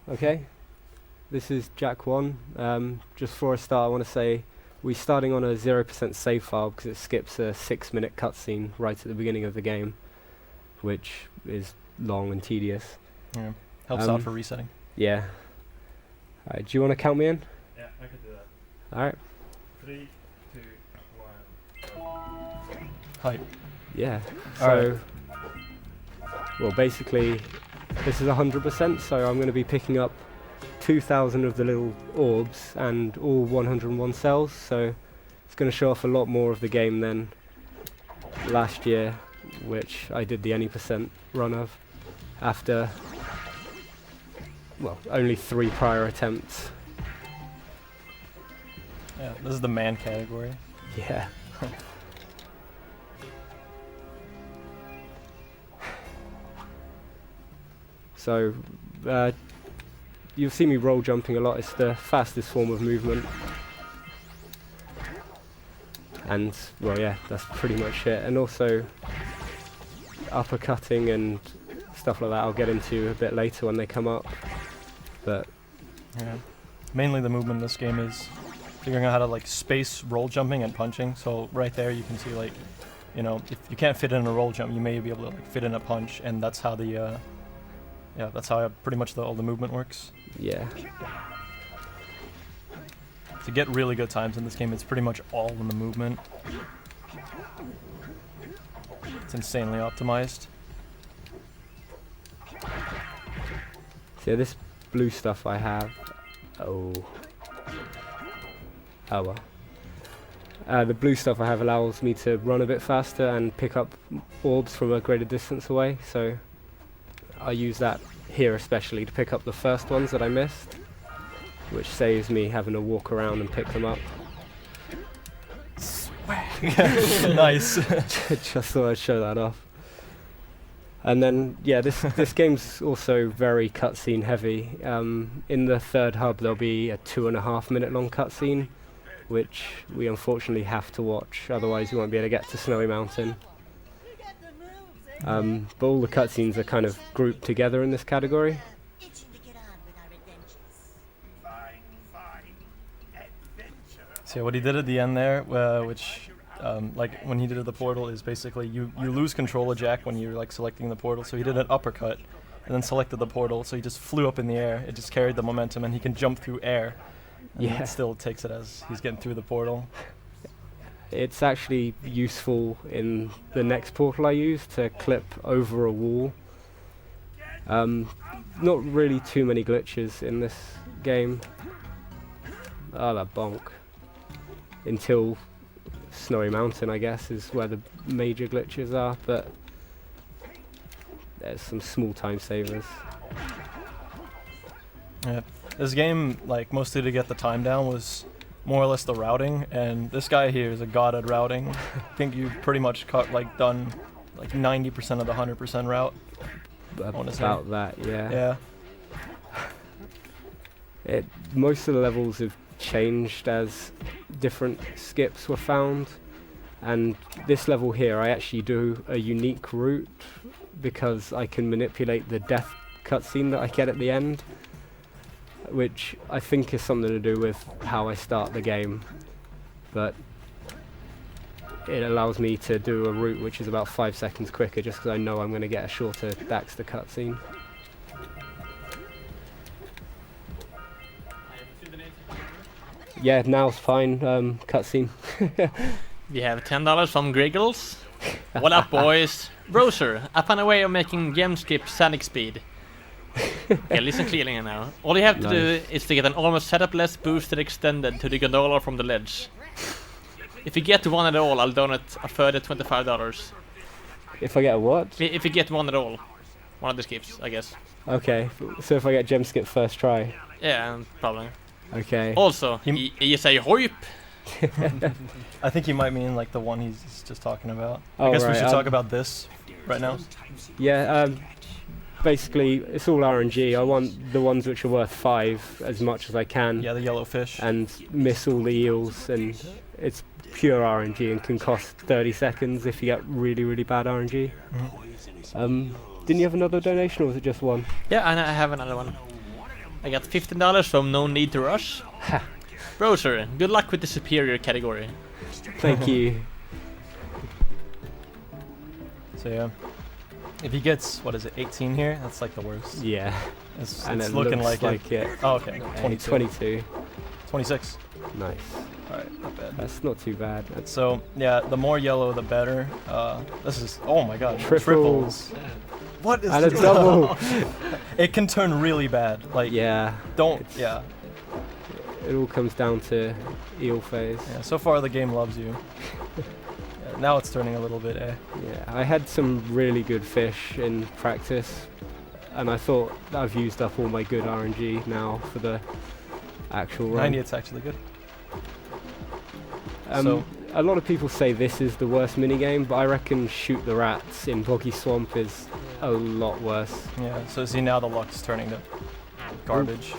Okay, this is Jack 1. Just before I start, I want to say we're starting on a 0% save file because it skips a 6-minute cutscene right at the beginning of the game, which is long and tedious. Yeah, helps out for resetting. Yeah. Alright, do you want to count me in? Yeah, I could do that. Alright. 3, 2, 1. Hype. Yeah. Alright. Well, basically, this is 100%, so I'm going to be picking up 2,000 of the little orbs and all 101 cells, so it's going to show off a lot more of the game than last year, which I did the any percent run of after, well, only 3 prior attempts. Yeah, this is the man category. Yeah. So, you'll see me roll jumping a lot. It's the fastest form of movement. And, well, yeah, that's pretty much it. And also, uppercutting and stuff like that I'll get into a bit later when they come up. But yeah, mainly the movement in this game is figuring out how to like space roll jumping and punching. So right there you can see, like, you know, if you can't fit in a roll jump, you may be able to like fit in a punch, and that's how the yeah, that's how pretty much all the movement works. yeah. To get really good times in this game, it's pretty much all in the movement. It's insanely optimized. So this blue stuff I have. Oh well. The blue stuff I have allows me to run a bit faster and pick up orbs from a greater distance away, so I use that here especially to pick up the first ones that I missed, which saves me having to walk around and pick them up. Nice. Just thought I'd show that off. And then, yeah, this game's also very cutscene heavy. In the third hub there'll be a 2.5 minute long cutscene, which we unfortunately have to watch, otherwise we won't be able to get to Snowy Mountain. But all the cutscenes are kind of grouped together in this category. So what he did at the end there, which like when he did the portal, is basically you lose control of Jack when you're like selecting the portal. So he did an uppercut and then selected the portal, so he just flew up in the air. It just carried the momentum, and he can jump through air. And Yeah. it still takes it as he's getting through the portal. It's actually useful in the next portal I use to clip over a wall. Not really too many glitches in this game. Oh, that bonk. Until Snowy Mountain, I guess, is where the major glitches are, but there's some small time savers. Yeah, this game, like, mostly to get the time down was more or less the routing, and this guy here is a god at routing. I think you've pretty much done like 90% of the 100% route. About that, yeah. Yeah. Most of the levels have changed as different skips were found, and this level here I actually do a unique route because I can manipulate the death cutscene that I get at the end, which I think is something to do with how I start the game, but it allows me to do a route which is about 5 seconds quicker just because I know I'm going to get a shorter Daxter cutscene. Yeah, now's fine, cutscene. We have $10 from Griggles. What up, boys? Rozer, I found a way of making gem skip sonic speed. Okay, listen clearly now. All you have to do is to get an almost setup less boosted extended to the gondola from the ledge. If you get one at all, I'll donate a further $25. If I get a what? If you get one at all. One of the skips, I guess. Okay, so if I get gem skip first try. Yeah, probably. Okay. Also, you say hoip. I think you might mean like the one he's just talking about. Oh, I guess right, we should talk about this right now. Yeah, basically it's all RNG. I want the ones which are worth 5 as much as I can. Yeah, the yellow fish. And miss all the eels, and it's pure RNG and can cost 30 seconds if you get really, really bad RNG. Mm-hmm. Didn't you have another donation, or was it just one? Yeah, and I have another one. I got $15 from No Need to Rush. Rozer, good luck with the superior category. Thank you. So yeah, if he gets, what is it, 18 here, that's like the worst. Yeah. It's And it looking looks like it. Oh, okay. 22. 22. 26. Nice. Alright, not bad. That's not too bad. So yeah, the more yellow, the better. This is, oh my god, Triples. What is And a this? double. It can turn really bad. Like, Yeah. don't, it's- yeah. It all comes down to eel phase. Yeah, so far the game loves you. Yeah, now it's turning a little bit, Yeah, I had some really good fish in practice, and I thought I've used up all my good RNG now for the actual run. 90, it's actually good. So a lot of people say this is the worst minigame, but I reckon Shoot the Rats in Boggy Swamp is a lot worse. Yeah, so see now the luck's turning to garbage.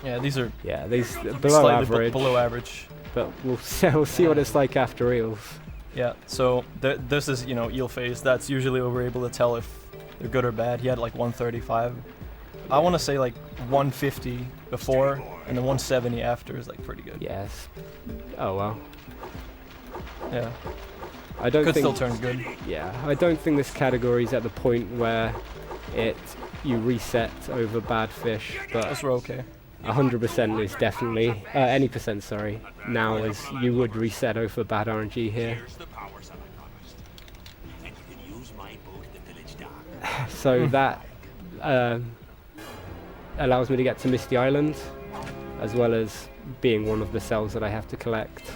Yeah, these are Yeah, these below slightly average, below average. but we'll see what it's like after eels. Yeah, so this is, you know, eel phase. That's usually where we're able to tell if they're good or bad. He had like 135. I want to say like 150 before, and then 170 after is like pretty good. Yes. Oh well. Yeah, I don't could think. still turn good. Yeah, I don't think this category is at the point where you reset over bad fish, but Those were okay. 100% is definitely any percent. Sorry, now is you would reset over bad RNG here. So that allows me to get to Misty Island, as well as being one of the cells that I have to collect.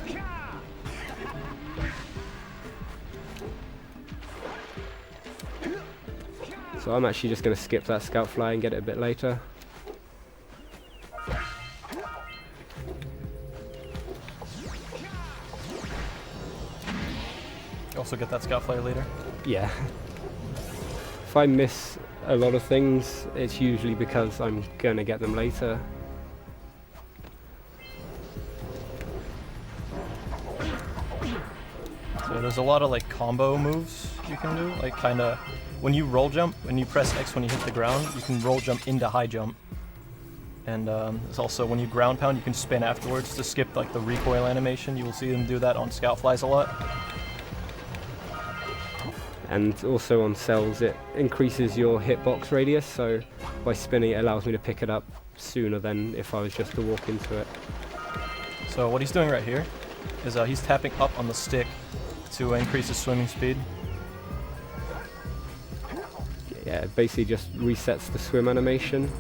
So I'm actually just going to skip that scout fly and get it a bit later. You also get that scout flyer later. Yeah. If I miss a lot of things, it's usually because I'm going to get them later. So there's a lot of like combo moves you can do, like kind of when you roll jump, when you press X when you hit the ground, you can roll jump into high jump. And there's also when you ground pound, you can spin afterwards to skip like the recoil animation. You will see them do that on scout flies a lot. And also on cells, it increases your hitbox radius, so by spinning it allows me to pick it up sooner than if I was just to walk into it. So what he's doing right here is he's tapping up on the stick to increase his swimming speed. Yeah, it basically just resets the swim animation.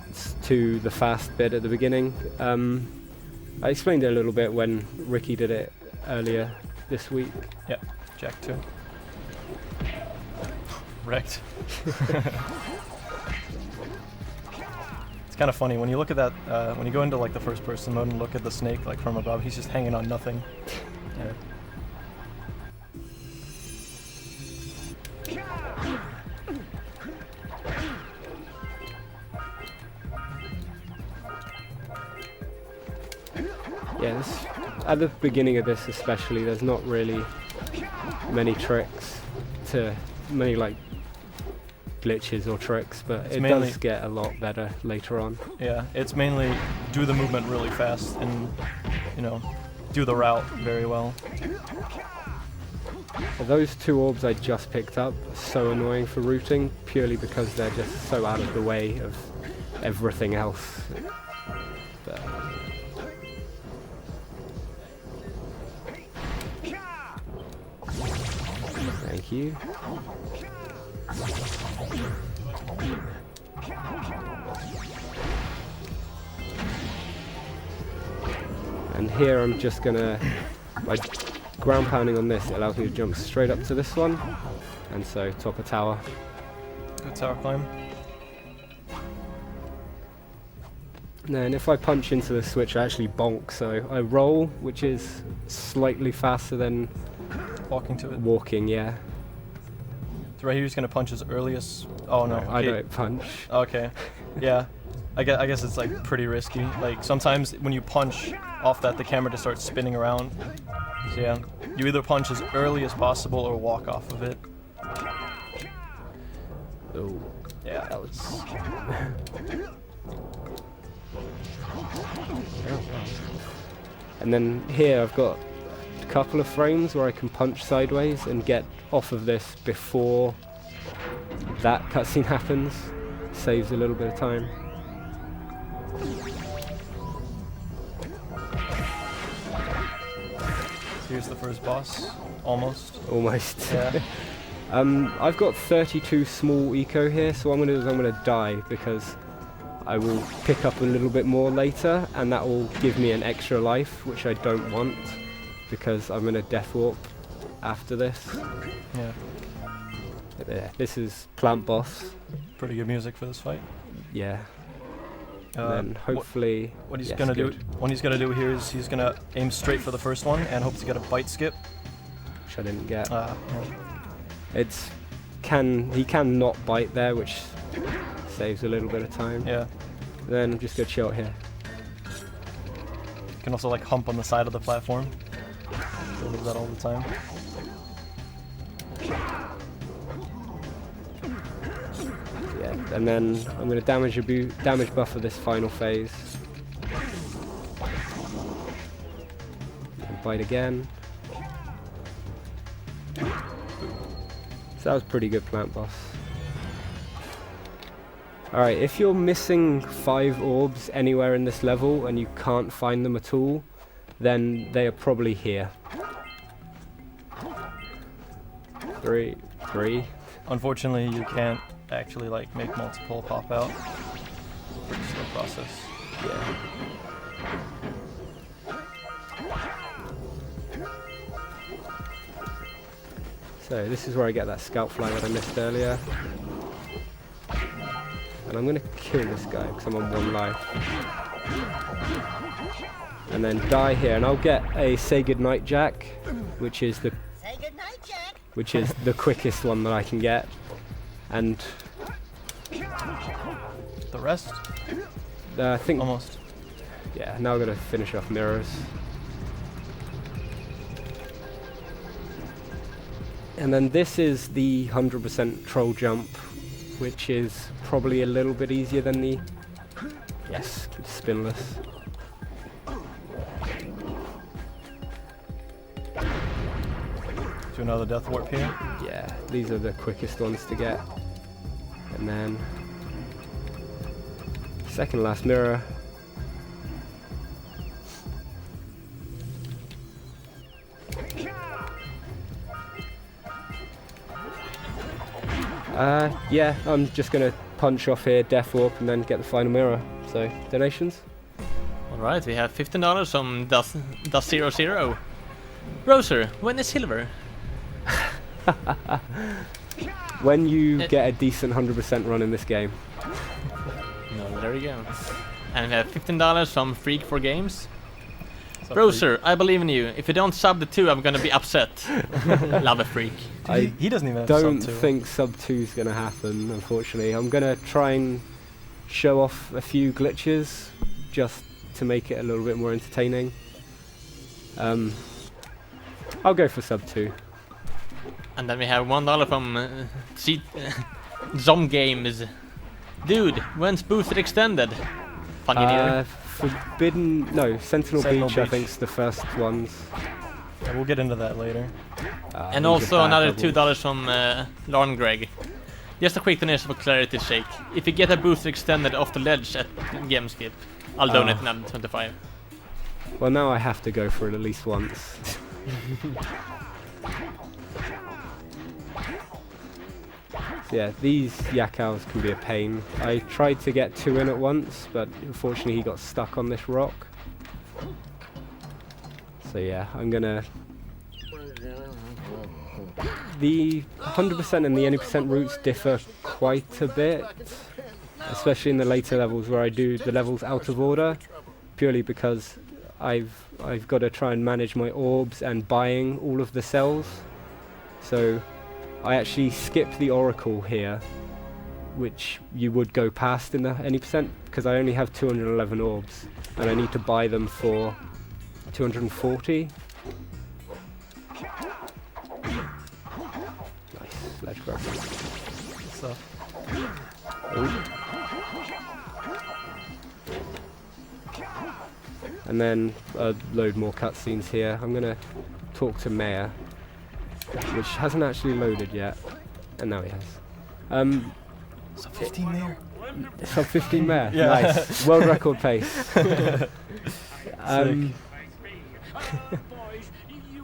It's to the fast bit at the beginning. I explained it a little bit when Ricky did it earlier this week. Yep, Jack 2. Wrecked. It's kind of funny when you look at that, when you go into like the first person mode and look at the snake like from above, he's just hanging on nothing. Yeah. Yeah, at the beginning of this especially, there's not really many tricks many like glitches or tricks, but It's it mainly- does get a lot better later on. Yeah, it's mainly do the movement really fast and, you know, do the route very well. Those two orbs I just picked up are so annoying for routing, purely because they're just so out of the way of everything else. But thank you. And here I'm just gonna, by ground pounding on this, it allows me to jump straight up to this one, and so top a tower. Good tower climb. And if I punch into the switch, I actually bonk, so I roll, which is slightly faster than Walking to it. walking, yeah. So right here he's gonna punch as early as... Oh no, I okay. don't punch. Okay, yeah. I guess it's like pretty risky. Like sometimes when you punch off that, the camera just starts spinning around. So yeah, you either punch as early as possible or walk off of it. Oh, Yeah, that was. and then here I've got a couple of frames where I can punch sideways and get off of this before that cutscene happens. Saves a little bit of time. Here's the first boss. Almost. Almost. Yeah. I've got 32 small eco here, so what I'm going to do is I'm going to die because I will pick up a little bit more later, and that will give me an extra life, which I don't want because I'm going to death warp after this. Yeah. Yeah, this is plant boss. Pretty good music for this fight. Yeah. And then hopefully What he's yes, gonna good. do. What he's gonna do here is he's gonna aim straight for the first one and hope to get a bite skip. Which I didn't get. Yeah. He can not bite there, which saves a little bit of time. Yeah. Then I'm just gonna chill here. You can also like hump on the side of the platform. So I do that all the time. Yeah, and then I'm gonna damage buffer this final phase. And bite again. So that was pretty good plant boss. Alright, if you're missing 5 orbs anywhere in this level and you can't find them at all, then they are probably here. 3. Unfortunately, you can't actually like make multiple pop out. Pretty slow process. Yeah. So this is where I get that scout fly that I missed earlier. And I'm going to kill this guy because I'm on 1 life. And then die here, and I'll get a Say Goodnight Jack, which is the Say goodnight, Jack. which is the quickest one that I can get. And The rest? I think Almost. yeah, now I'm going to finish off mirrors. And then this is the 100% troll jump, which is probably a little bit easier than the yes, spinless. Do another death warp here. Yeah, these are the quickest ones to get. And then second last mirror. Yeah, I'm just gonna punch off here, death warp, and then get the final mirror. So, donations? Alright, we have $15 from Das00. Rozer, when is silver? When you get a decent 100% run in this game. No, there we go. And we have $15 from Freak for Games. Sub Rozer, I believe in you. If you don't sub the 2, I'm gonna be upset. Love a freak. He doesn't even have Don't sub 2. think sub 2 is going to happen, unfortunately. I'm going to try and show off a few glitches just to make it a little bit more entertaining. I'll go for sub 2. And then we have $1 from Zom Games. Dude, when's Boosted Extended? Funny Sentinel Sentinel Beach I Beach. think's the first ones. Yeah, we'll get into that later. And these are also bad another doubles. $2 from Lauren Gregg. Just a quick donation for clarity's sake. If you get a Boosted Extended off the ledge at Gameskip, I'll donate another 25. Well, now I have to go for it at least once. So yeah, these Yakals can be a pain. I tried to get 2 in at once, but unfortunately he got stuck on this rock. So yeah, I'm gonna... The 100% and the any percent routes differ quite a bit, especially in the later levels where I do the levels out of order, purely because I've got to try and manage my orbs and buying all of the cells. So I actually skip the oracle here, which you would go past in the any percent, because I only have 211 orbs and I need to buy them for 240. Nice, ledge grab. Good stuff. Ooh. And then a load more cutscenes here. I'm gonna talk to Mayor, which hasn't actually loaded yet, and now he has. Sub 15 there. Sub 15 Mayor. Yeah. Nice. World record pace.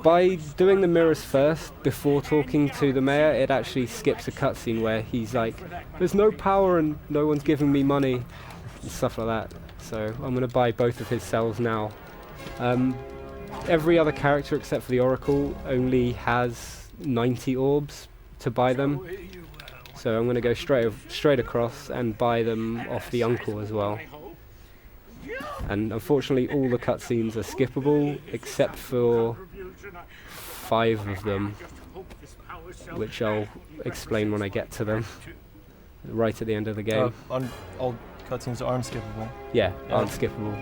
By doing the mirrors first before talking to the mayor, it actually skips a cutscene where he's like, "There's no power and no one's giving me money," and stuff like that. So I'm gonna buy both of his cells now. Every other character except for the Oracle only has 90 orbs to buy them. So I'm gonna go straight across and buy them off the uncle as well. And unfortunately all the cutscenes are skippable except for 5 of them, which I'll explain when I get to them, right at the end of the game. All cutscenes aren't skippable. Yeah, Yeah. aren't skippable.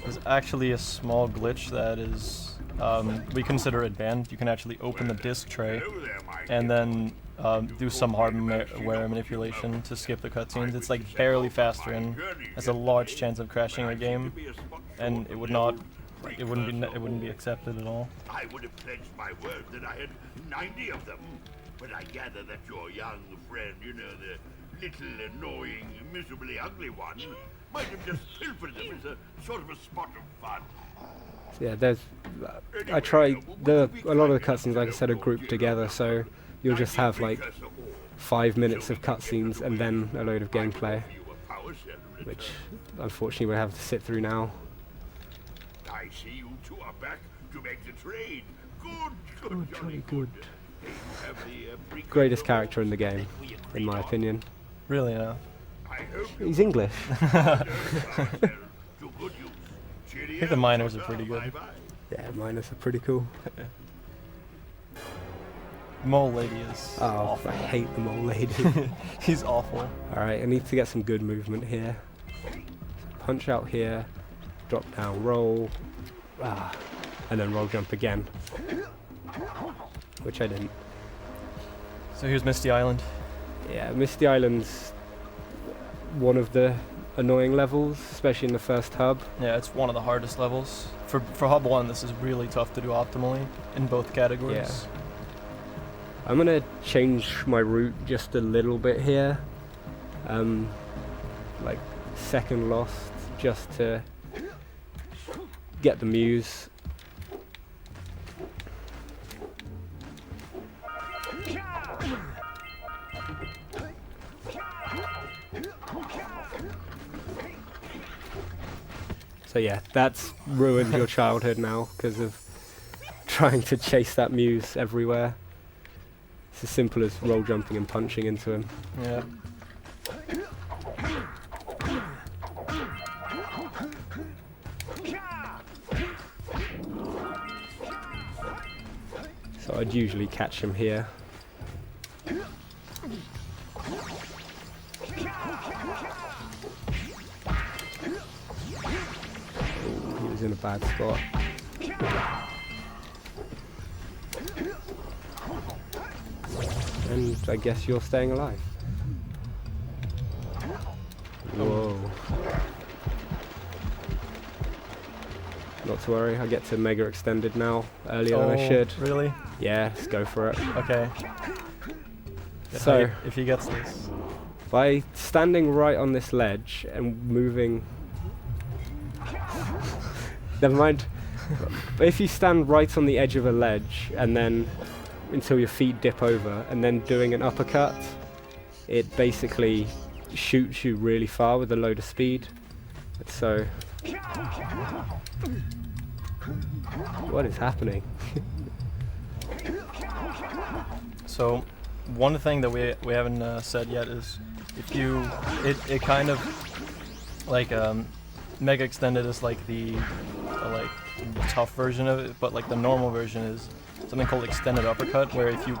There's actually a small glitch that is, we consider it banned. You can actually open the disk tray and then do some hardware manipulation to skip the cutscenes. It's like barely faster and has a large chance of crashing a game, and it wouldn't be accepted at all. I would have pledged my word that I had 90 of them. But I gather that your young friend, you know, the little annoying, miserably ugly one, might have just pilfered them as a sort of a spot of fun. Yeah, there's. I try a lot of the cutscenes, like I said, are grouped together, so you'll just have like 5 minutes of cutscenes and then a load of gameplay, which unfortunately we'll have to sit through now. I see you two are back to make the trade. Good, Good, jolly good. You have the Precursor Greatest character in the game, in my opinion. Really, yeah. I hope you He's English. to good use. I think the miners are pretty good. Bye-bye. Yeah, miners are pretty cool. Mole lady is Oh, awful. I hate the mole lady. He's awful. Alright, I need to get some good movement here. Punch out here, drop down, roll, and then roll jump again. Which I didn't. So here's Misty Island. Yeah, Misty Island's one of the annoying levels, especially in the first hub. Yeah, it's one of the hardest levels. For Hub 1, this is really tough to do optimally in both categories. Yeah. I'm gonna change my route just a little bit here. Like second lost, just to get the muse. So yeah, that's ruined your childhood now because of trying to chase that muse everywhere. It's as simple as roll jumping and punching into him. Yeah. So I'd usually catch him here. Ooh, he was in a bad spot. And I guess you're staying alive. Whoa. Not to worry, I get to mega extended now, earlier than I should. Really? Yeah, let's go for it. Okay. So, if he gets this. by standing right on this ledge and moving... Never mind. If you stand right on the edge of a ledge and then until your feet dip over and then doing an uppercut, it basically shoots you really far with a load of speed. So... What is happening? So, one thing that we haven't said yet is if you it kind of like mega extended is like the like tough version of it, but like the normal version is something called extended uppercut, where if you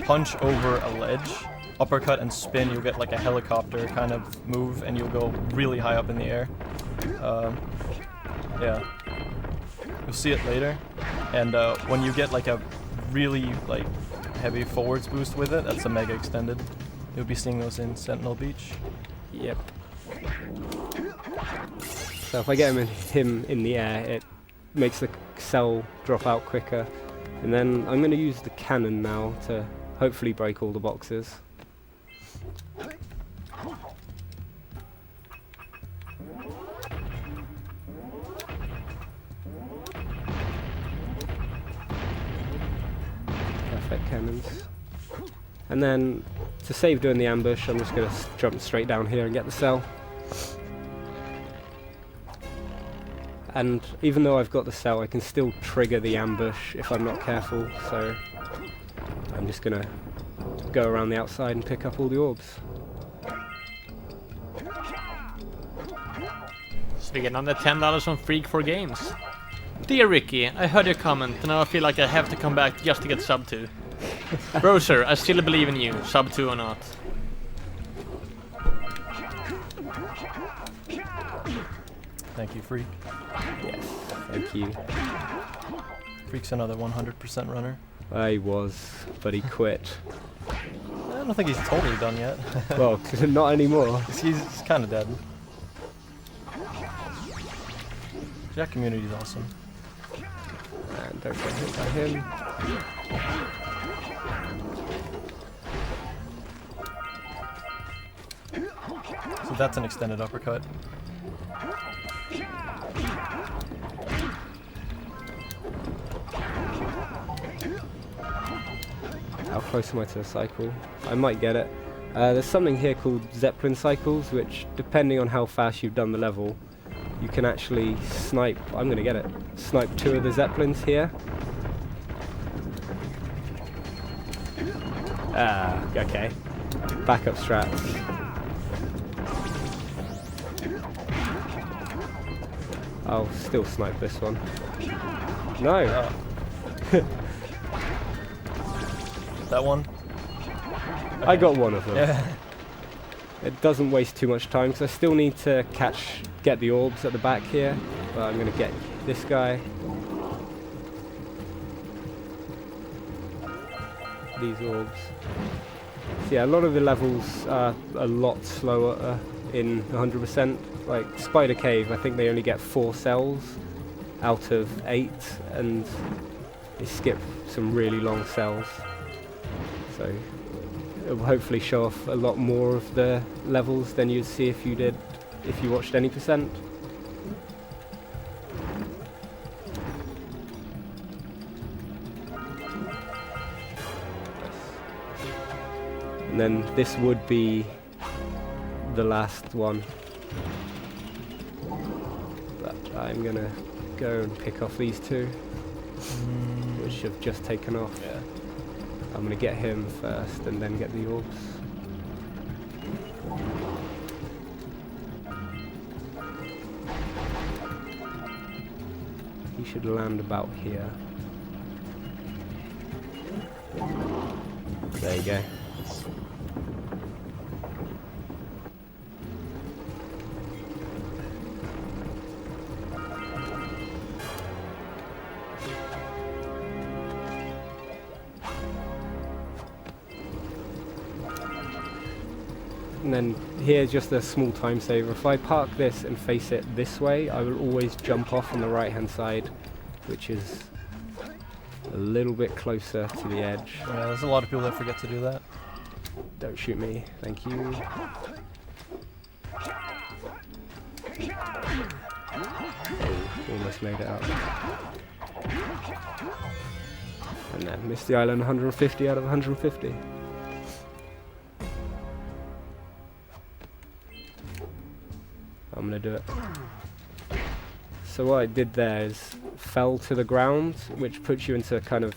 punch over a ledge, uppercut and spin, you'll get like a helicopter kind of move, and you'll go really high up in the air. Yeah, you'll see it later, and when you get like a really like heavy forwards boost with it. That's a mega extended. You'll be seeing those in Sentinel Beach. Yep. So if I get him in the air, it makes the cell drop out quicker. And then I'm going to use the cannon now to hopefully break all the boxes. Perfect cannons. And then to save doing the ambush, I'm just going to jump straight down here and get the cell. And even though I've got the cell, I can still trigger the ambush if I'm not careful, so I'm just going to go around the outside and pick up all the orbs. So we get another $10 from Freak4Games. Dear Ricky, I heard your comment and now I feel like I have to come back just to get sub 2. Rozer, I still believe in you, sub 2 or not. Thank you, Freak. Yes, thank you. Freak's another 100% runner. I was, but he quit. I don't think he's totally done yet. Well, not anymore. He's kind of dead. Jack community is awesome. And don't get hit by him. So that's an extended uppercut. How close am I to the cycle? I might get it. There's something here called Zeppelin cycles, which, depending on how fast you've done the level, you can actually snipe. I'm going to get it. Snipe 2 of the Zeppelins here. Ah, okay. Backup strats. I'll still snipe this one. No! That one? I got one of them. Yeah. It doesn't waste too much time because I still need to get the orbs at the back here. But I'm going to get this guy. These orbs. So yeah, a lot of the levels are a lot slower in 100%. Like Spider Cave, I think they only get 4 cells out of 8, and they skip some really long cells. So it will hopefully show off a lot more of the levels than you'd see if you watched any percent. And then this would be the last one. But I'm gonna go and pick off these 2, which have just taken off. Yeah. I'm gonna get him first and then get the orbs. He should land about here. There you go. And then here's just a small time saver. If I park this and face it this way, I will always jump off on the right hand side, which is a little bit closer to the edge. Yeah, there's a lot of people that forget to do that. Don't shoot me, thank you. Oh, almost made it out. And then Misty Island 150 out of 150. I'm gonna do it. So what I did there is fell to the ground, which puts you into a kind of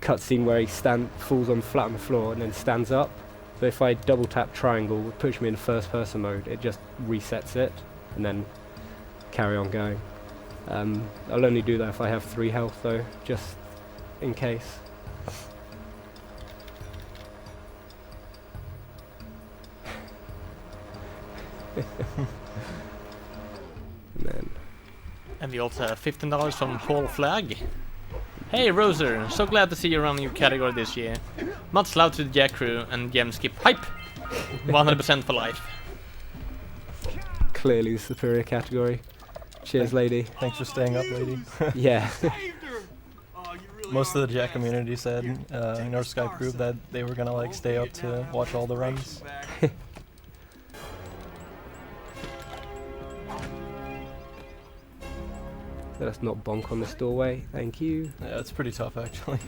cutscene where he falls on flat on the floor and then stands up. But if I double tap triangle, it puts me in first person mode. It just resets it and then carry on going. I'll only do that if I have 3 health though, just in case. And we also have $15 from Paul Flag. Hey Rozer, so glad to see you running your category this year. Much love to the Jack crew and Gameskip hype. 100% for life. Clearly the superior category. Cheers, lady. Thanks for staying up, lady. Yeah. Most of the Jack community said in our Skype group that they were gonna like stay up to watch all the runs. Let us not bonk on this doorway. Thank you. Yeah, it's pretty tough actually.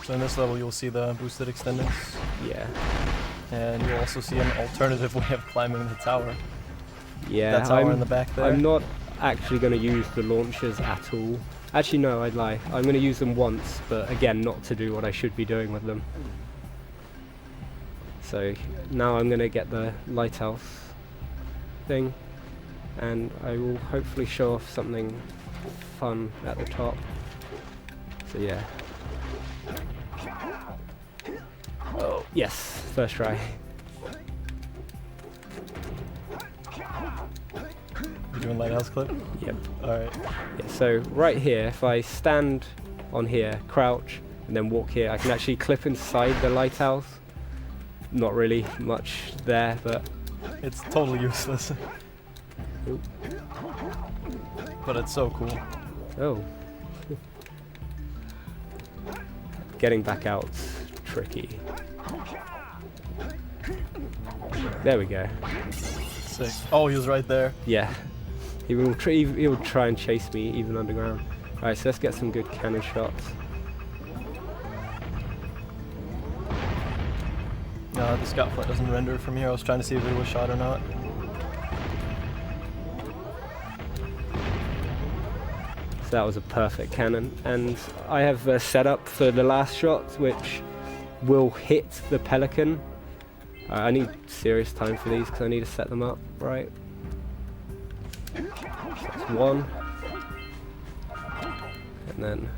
So in this level you'll see the boosted extenders, Yeah. and you'll also see an alternative way of climbing the tower. Yeah. That tower in the back there. I'm not actually going to use the launchers at all. Actually, no, I'd lie. I'm going to use them once, but again, not to do what I should be doing with them. So now I'm going to get the lighthouse thing, and I will hopefully show off something fun at the top. So yeah. Oh, yes, first try. You doing lighthouse clip? Yep. Alright. Yeah, so right here, if I stand on here, crouch, and then walk here, I can actually clip inside the lighthouse. Not really much there, but It's totally useless. Oop. But it's so cool. oh. Getting back out's tricky. There we go. Sick. Oh, he was right there. Yeah. He will try and chase me even underground. Alright, so let's get some good cannon shots. No, the scout flight doesn't render from here. I was trying to see if it was shot or not. So that was a perfect cannon, and I have a setup for the last shot which will hit the pelican. I need serious time for these because I need to set them up right. So that's one, and then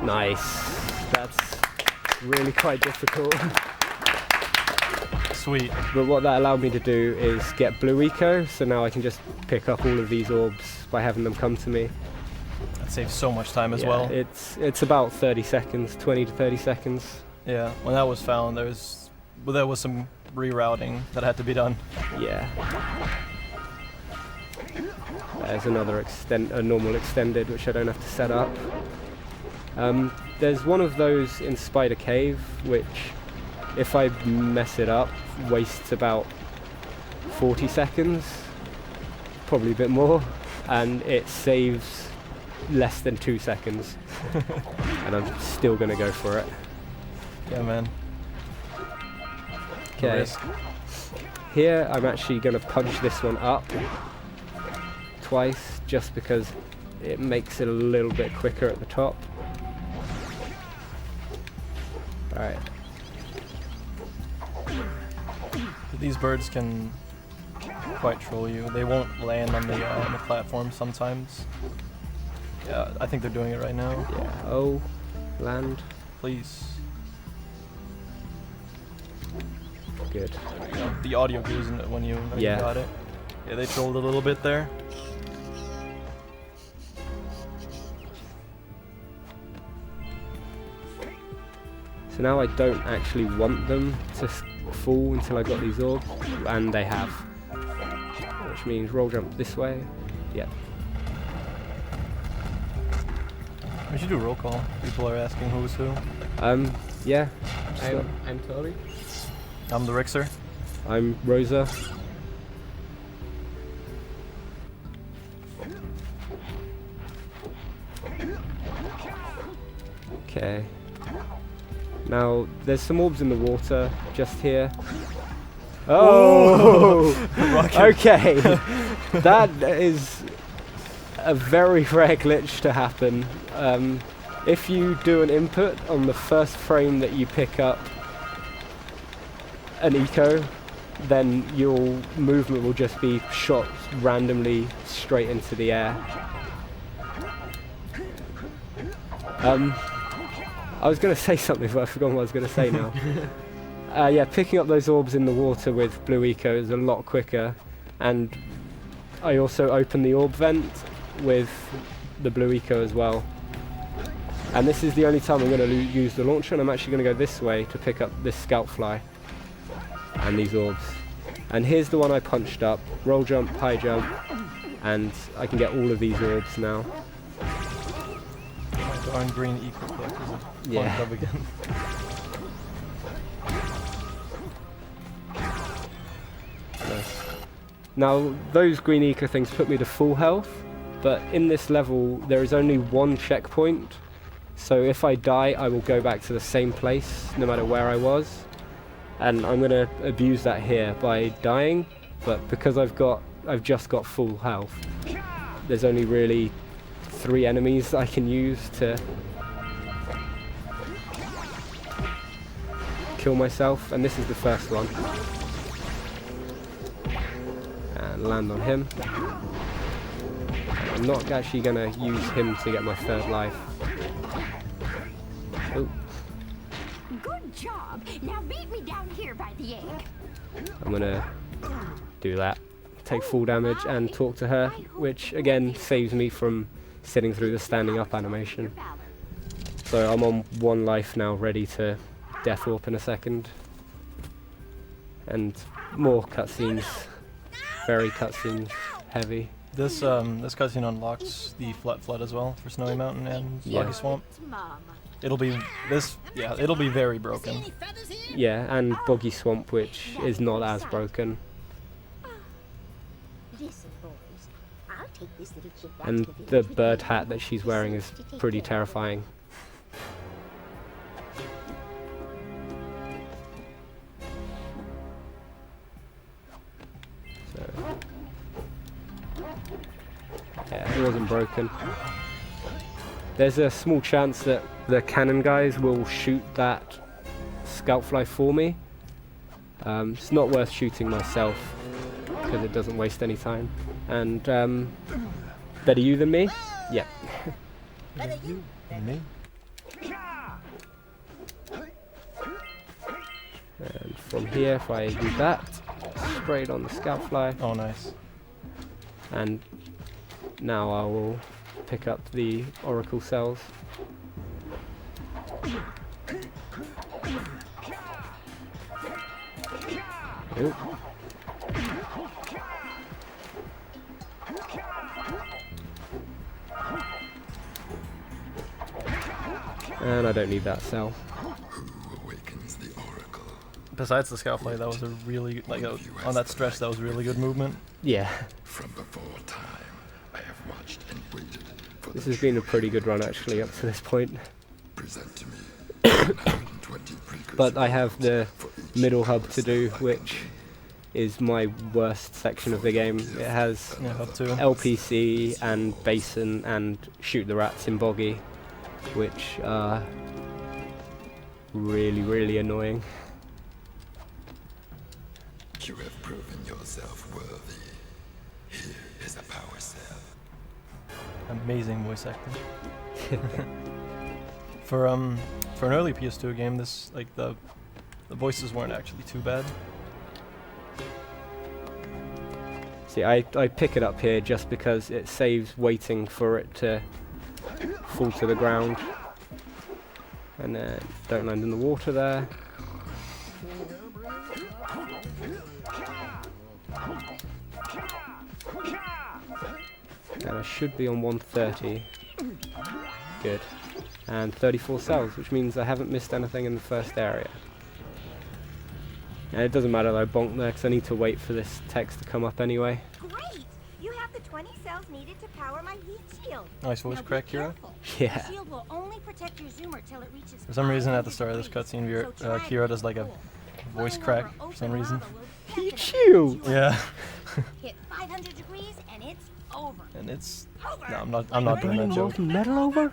nice. That's really quite difficult. Sweet. But what that allowed me to do is get blue eco, so now I can just pick up all of these orbs by having them come to me. That saves so much time as Yeah, well. It's about 30 seconds, 20 to 30 seconds. Yeah, when that was found, there was some rerouting that had to be done. Yeah. There's another a normal extended, which I don't have to set up. There's one of those in Spider Cave, which, if I mess it up, wastes about 40 seconds, probably a bit more, and it saves less than 2 seconds. And I'm still going to go for it. Yeah, man. Okay. Risk. Here I'm actually going to punch this one up twice, just because it makes it a little bit quicker at the top. Alright. These birds can quite troll you. They won't land on the platform sometimes. Yeah, I think they're doing it right now. Yeah. Oh, land. Please. Good. There we go. The audio goes in it when you Yeah. got it. Yeah, they trolled a little bit there. So now I don't actually want them to fall until I got these orbs, and they have. Which means roll jump this way. Yep. We should do a roll call. People are asking who's who. Yeah. I'm Toby. I'm the Rixer. I'm Rozer. Okay. Now, there's some orbs in the water just here. Oh! Okay. That is a very rare glitch to happen. If you do an input on the first frame that you pick up an eco, then your movement will just be shot randomly straight into the air. I was going to say something, but I've forgotten what I was going to say now. Yeah, picking up those orbs in the water with blue eco is a lot quicker, and I also open the orb vent with the blue eco as well. And this is the only time I'm going to use the launcher, and I'm actually going to go this way to pick up this scout fly and these orbs. And here's the one I punched up, roll jump, high jump, and I can get all of these orbs now. Darn green eco collectors have Yeah. plugged up again. Nice. Now, those green eco things put me to full health, but in this level there is only one checkpoint, so if I die I will go back to the same place no matter where I was, and I'm going to abuse that here by dying, but because I've just got full health, there's only really 3 enemies I can use to kill myself, and this is the first one. And land on him. I'm not actually going to use him to get my 3rd life. Oh, Good job. Now meet me down here by the egg. I'm going to do that. Take full damage and talk to her, which again saves me from sitting through the standing up animation. So I'm on 1 life now, ready to death warp in a second. And more cutscenes. Very cutscenes heavy. This cutscene unlocks the flood as well for Snowy Mountain and Yeah. Boggy Swamp. Mama. It'll be it'll be very broken. Yeah, and Boggy Swamp, which is not as broken. Listen, boys. I'll take this little kid back And to the the village with bird me. hat that she's wearing is To take pretty care of. terrifying. So, yeah, it wasn't broken. There's a small chance that the cannon guys will shoot that scout fly for me. It's not worth shooting myself because it doesn't waste any time. And better you than me? Yeah. Me? And from here, if I do that, straight on the scout fly, Oh, nice. and now I will pick up the oracle cells. Oop. And I don't need that cell. Besides the scout flight, that was a really on that stretch. That was really good movement. Yeah, From before time, I have watched and waited for this the has been a pretty good run actually up to this point. present to me 120 precursors But I have the for each middle hub to quest do, I which is my worst section of the game. It has Yeah, up to. LPC and basin and shoot the rats in boggy, which are really, really annoying. You have proven yourself worthy. Here is a power cell. Amazing voice acting. For an early PS2 game, this the voices weren't actually too bad. See, I pick it up here just because it saves waiting for it to fall to the ground. And then don't land in the water there. And I should be on 130. Good. And 34 cells, which means I haven't missed anything in the first area. And it doesn't matter that I bonk there, because I need to wait for this text to come up anyway. Great! You have the 20 cells needed to power my heat shield. Nice voice Now be crack, Kira. careful. Yeah. The shield will only protect your zoomer till it reaches For some reason, at the 500 start of this degrees. cutscene, So try Kira to does like a cool. voice Flowing crack over for some ocean reason. lava will Heat definitely shield! freeze you Yeah, up. Hit 500 degrees and it's over. and it's Over. no, I'm not doing that joke. Metal over?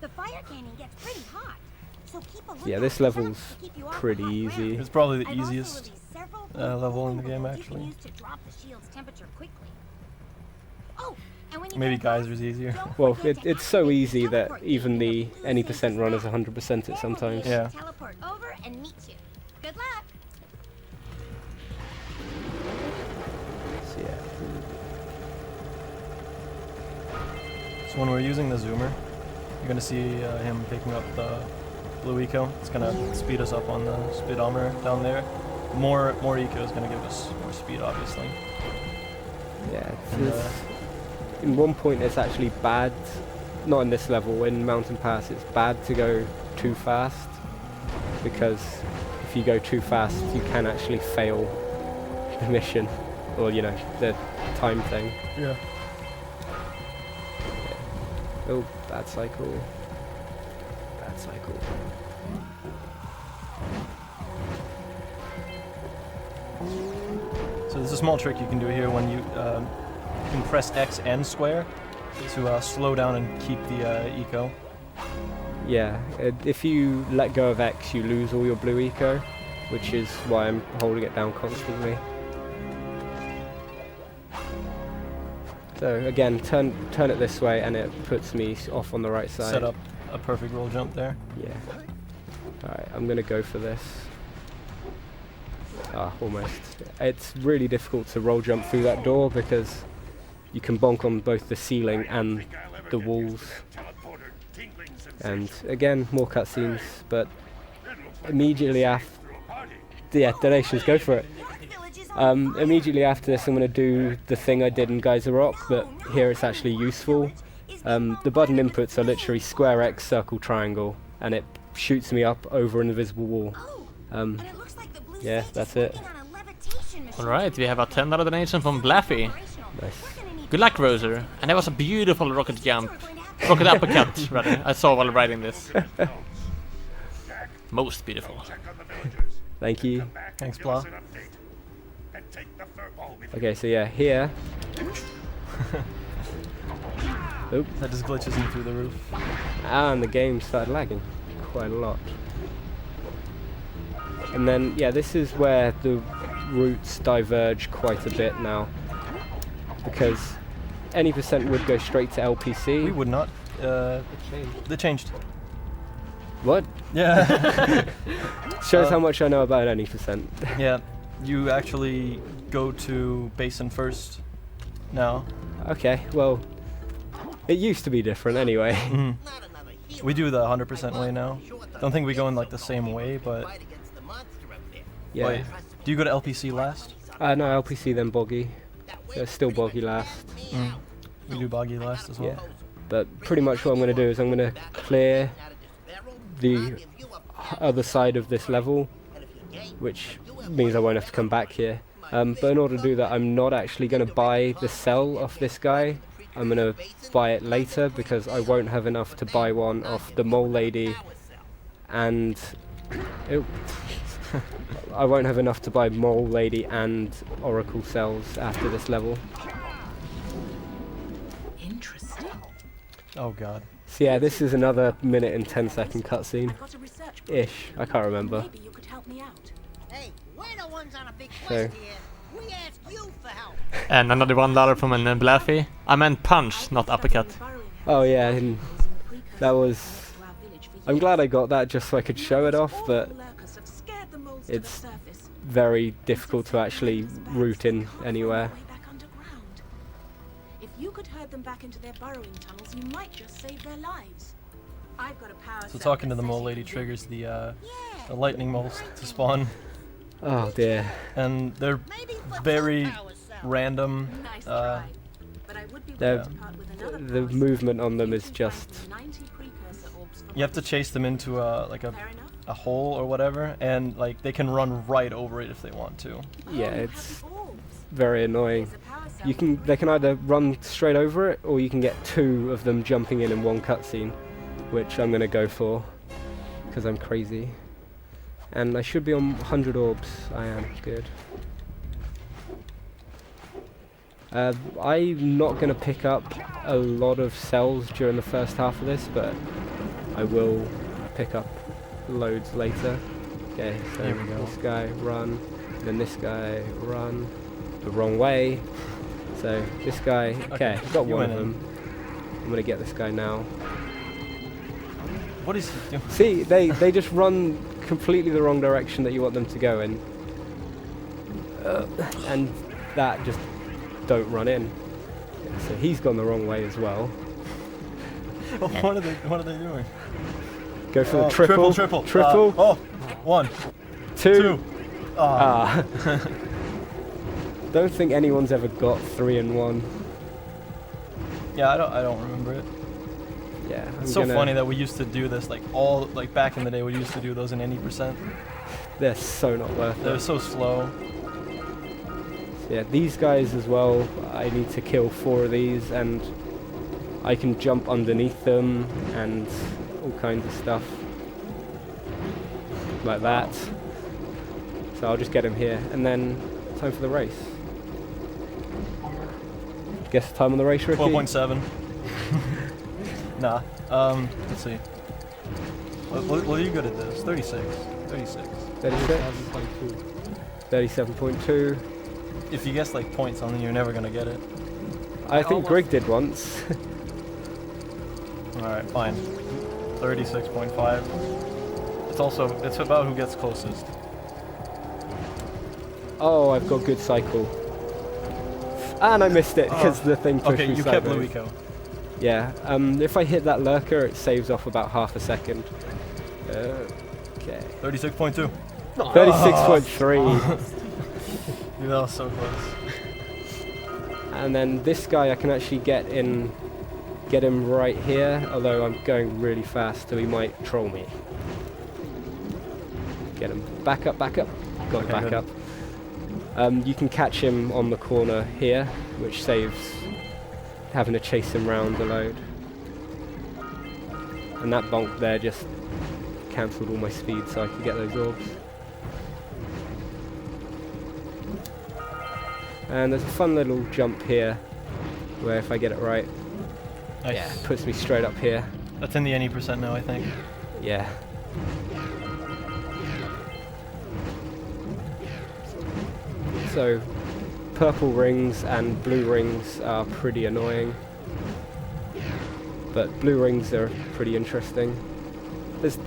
The fire cannon gets pretty hot. So keep a Yeah, lookout this for level's jumps to keep you off the pretty hot easy. ground. It's probably the I've also easiest released several level in the game, chemicals you actually. can use to drop the shield's temperature quickly. Oh, and when you Maybe get close, Geyser's easier. don't Well, forget to it's so activate easy that teleport even key in the blue any spaces percent runners now. 100% it Then we'll be sometimes. able to Yeah. Teleport over and meet you. Good luck. So when we're using the zoomer, you're gonna see him picking up the blue eco. It's gonna speed us up on the speedometer down there. More eco is gonna give us more speed, obviously. Yeah, And, in one point it's actually bad, not in this level, in Mountain Pass it's bad to go too fast, because if you go too fast you can actually fail the mission, or you know, the time thing. yeah. Oh, bad cycle. Bad cycle. So there's a small trick you can do here when you can press X and square to slow down and keep the eco. Yeah, if you let go of X you lose all your blue eco, which is why I'm holding it down constantly. So again, turn it this way and it puts me off on the right side. Set up a perfect roll jump there. Yeah. Alright, I'm gonna go for this. Ah, almost. It's really difficult to roll jump through that door because you can bonk on both the ceiling and the walls. And again, more cutscenes, but immediately after... Yeah, donations, go for it. Immediately after this I'm going to do the thing I did in Geyser Rock, but here it's actually useful. The button inputs are literally square X, circle, triangle, and it shoots me up over an invisible wall. Yeah, that's it. Alright, we have a $10 donation from Blaffy. Nice. Good luck, Rozer. And that was a beautiful rocket jump. Rocket uppercut, rather. I saw while writing this. Most beautiful. Thank you. Thanks, Blah. Okay, so yeah, here... Oop. That just glitches me through the roof. And the game started lagging quite a lot. And then, yeah, this is where the routes diverge quite a bit now, because any percent would go straight to LPC. We would not. They changed. What? Yeah. Shows how much I know about any percent. Yeah. You actually go to basin first now. Okay, well, it used to be different anyway. Mhm. We do the 100% way now. Don't think we go in like the same way, but Yeah. wait, do you go to LPC last? No, LPC then bogy. Still bogy last. Mm. We do boggy last as well. Yeah. But pretty much what I'm going to do is I'm going to clear the other side of this level, which means I won't have to come back here. But in order to do that, I'm not actually going to buy the cell off this guy. I'm going to buy it later because I won't have enough to buy one off the mole lady, and I won't have enough to buy mole lady and oracle cells after this level. Interesting. Oh god. So yeah, this is another minute and 10-second cutscene. Ish, I can't remember. Maybe you could help me out. Hey, we're the ones on a big So, quest here. We ask you for help. And another $1 from an Blaffy. I meant punch, not uppercut. oh yeah, and that was... I'm glad I got that just so I could show it off, but it's very difficult to actually route in anywhere. If you could herd them back into their burrowing tunnels, you might just save their lives. I've got a power So talking to the mole lady triggers the lightning moles to spawn, Oh dear. and they're very random. Nice try. But I would be They're- willing to part with another The power movement on cell them if is you could just... find 90 precursor orbs for You have to one. chase them into like Fair enough? a hole or whatever, and like they can run right over it if they want to. Yeah, Oh, you it's have the orbs. very annoying. There's a power cell You can, they can either run straight over it, or you can get two of them jumping in one cutscene, which I'm gonna go for, because I'm crazy. And I should be on 100 orbs. I am good. I'm not gonna pick up a lot of cells during the first half of this, but I will pick up loads later. Okay, so Here we go. this guy run, then this guy run the wrong way. So this guy, okay, got you one of went in. them. I'm gonna get this guy now. What is he doing? See, they just run completely the wrong direction that you want them to go in, and that just don't run in. Yeah, so he's gone the wrong way as well. What are they doing? Go for the triple. Triple. Triple. 1, 2. 2. Ah. Don't think anyone's ever got 3 and 1. Yeah, I don't remember it. Yeah. It's so funny that we used to do this like back in the day. We used to do those in any %. They're so not worth it. They're so slow. Yeah, these guys as well. I need to kill 4 of these, and I can jump underneath them and all kinds of stuff like that. So I'll just get him here, and then time for the race. Guess the time on the race, Ricky? 12.7. Nah. Let's see. What are you good at this? 36. 36. 36. 37.2. If you guess like points on it, you're never gonna get it. I think Greg did once. Alright, fine. 36.5. It's about who gets closest. Oh, I've got good cycle. And I missed it because the thing pushed me Okay, you kept Blue Eco. Yeah, if I hit that lurker, it saves off about half a second. Okay. 36.2. 36.3. Dude, that was so close. And then this guy, I can actually get him right here, although I'm going really fast, so he might troll me. Get him. Back up. Got him back up. You can catch him on the corner here, which saves having to chase him round a load. And that bonk there just cancelled all my speed so I could get those orbs. And there's a fun little jump here, where if I get it right, Nice. yeah, it puts me straight up here. That's in the any % now, I think. Yeah. So, purple rings and blue rings are pretty annoying, but blue rings are pretty interesting. There's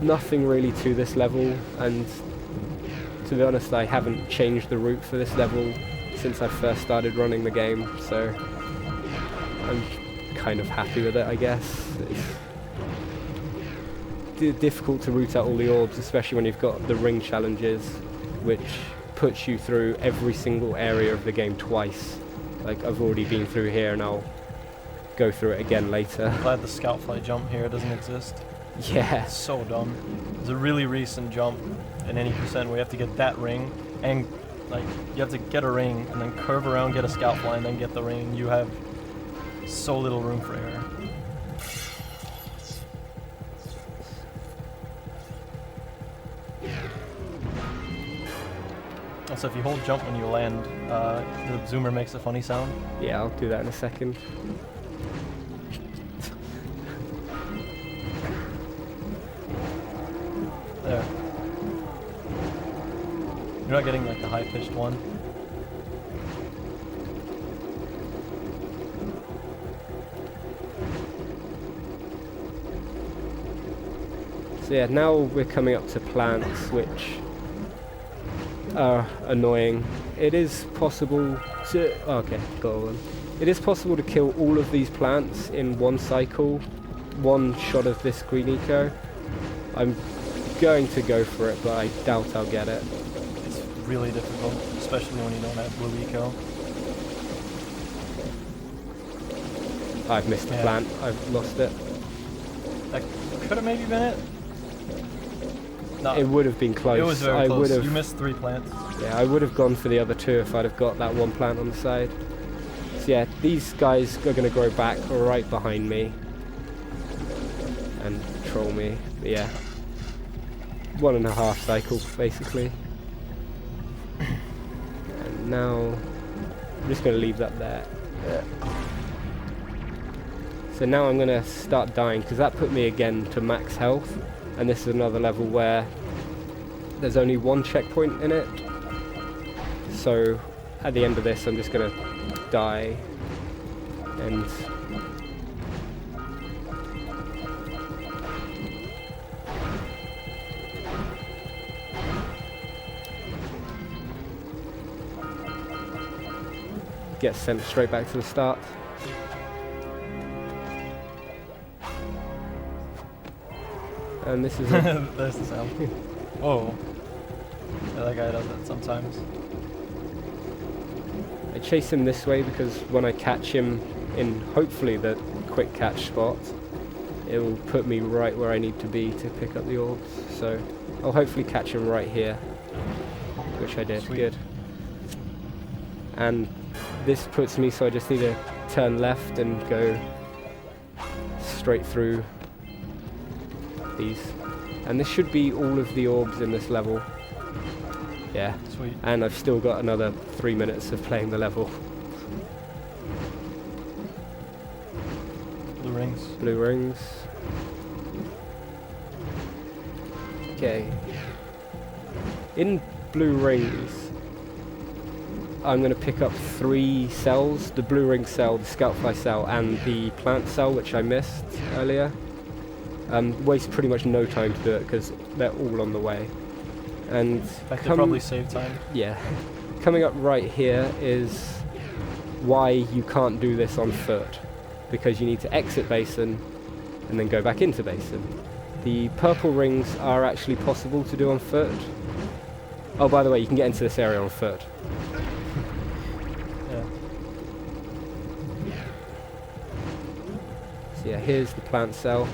nothing really to this level, and to be honest, I haven't changed the route for this level since I first started running the game, so I'm kind of happy with it, I guess. It's difficult to root out all the orbs, especially when you've got the ring challenges, which puts you through every single area of the game twice. Like, I've already been through here and I'll go through it again later. I'm glad the scout fly jump here doesn't exist. Yeah. It's so dumb. It's a really recent jump in any % where you have to get that ring, and like you have to get a ring and then curve around, get a scout fly, and then get the ring. You have so little room for error. Also, if you hold jump when you land, the zoomer makes a funny sound. Yeah, I'll do that in a second. There. You're not getting like the high-pitched one. So yeah, now we're coming up to plants, which are annoying. It is possible to... Oh, okay, got all of them. It is possible to kill all of these plants in one cycle, one shot of this green eco. I'm going to go for it, but I doubt I'll get it. It's really difficult, especially when you don't have blue eco. I've missed the plant. I've lost it. That could have maybe been it. No, it would have been close. It was very close. You missed 3 plants. Yeah, I would have gone for the other 2 if I'd have got that one plant on the side. So yeah, these guys are going to grow back right behind me and troll me. But yeah, 1.5 cycles basically. And now I'm just going to leave that there. So now I'm going to start dying because that put me again to max health, and this is another level where there's only one checkpoint in it. So at the end of this I'm just going to die and get sent straight back to the start. And this is There's the sound. Whoa. Yeah, that guy does that sometimes. I chase him this way because when I catch him in hopefully the quick catch spot, it will put me right where I need to be to pick up the orbs. So I'll hopefully catch him right here, which I did. Sweet. Good. And this puts me, so I just need to turn left and go straight through these. And this should be all of the orbs in this level. Yeah. Sweet. And I've still got another 3 minutes of playing the level. Blue rings. Blue rings. Okay. In blue rings, I'm going to pick up 3 cells, the blue ring cell, the scoutfly cell, and the plant cell, which I missed earlier. Waste pretty much no time to do it because they're all on the way. And That could probably save time. yeah, coming up right here is why you can't do this on foot, because you need to exit basin and then go back into basin. The purple rings are actually possible to do on foot. Oh, by the way, you can get into this area on foot. Yeah. So yeah, here's the plant cell.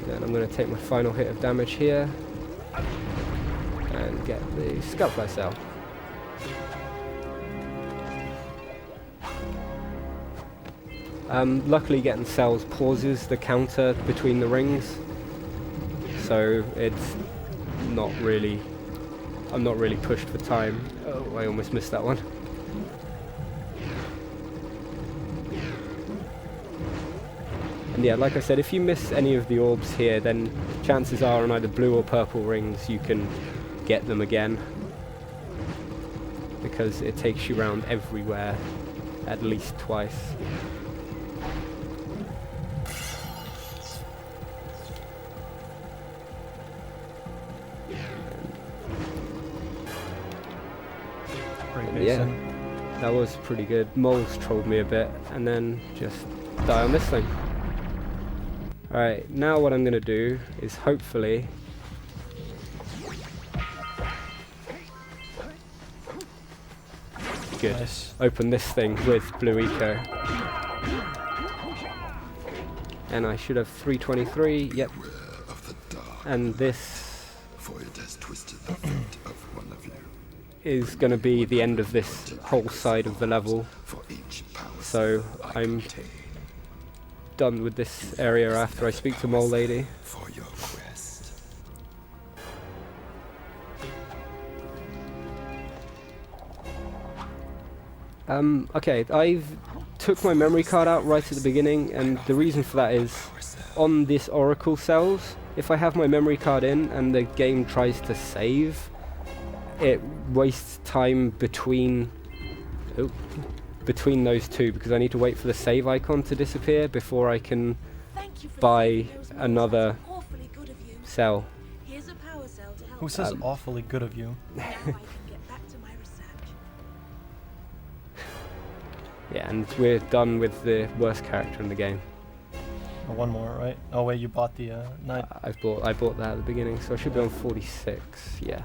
Then I'm going to take my final hit of damage here and get the scoutfly cell. Luckily getting cells pauses the counter between the rings, so it's not really, I'm not really pushed for time. Oh, I almost missed that one. And yeah, like I said, if you miss any of the orbs here, then chances are on either blue or purple rings you can get them again, because it takes you around everywhere at least twice. Great And yeah, basin. that was pretty good. Moles trolled me a bit, and then just die on this thing. Alright, now what I'm going to do is hopefully good. Nice. Open this thing with blue eco. And I should have 323, yep. And this For it has twisted the fate of one of you. is going to be the end of this whole side of the level. For each power So cell I I'm contain, done with this area after I speak to Mole Lady. for your quest. Okay, I've took my memory card out right at the beginning, and the reason for that is on this Oracle cells, if I have my memory card in and the game tries to save, it wastes time between those two, because I need to wait for the save icon to disappear before I can Thank you for buy saving those wolves. another Awfully good of you. cell. Here's a power cell to help. Who says awfully good of you? Now I can get back to my research. Yeah, and we're done with the worst character in the game. Oh, one more, right? Oh wait, you bought the knight. I bought that at the beginning, so I should be on 46. Yeah.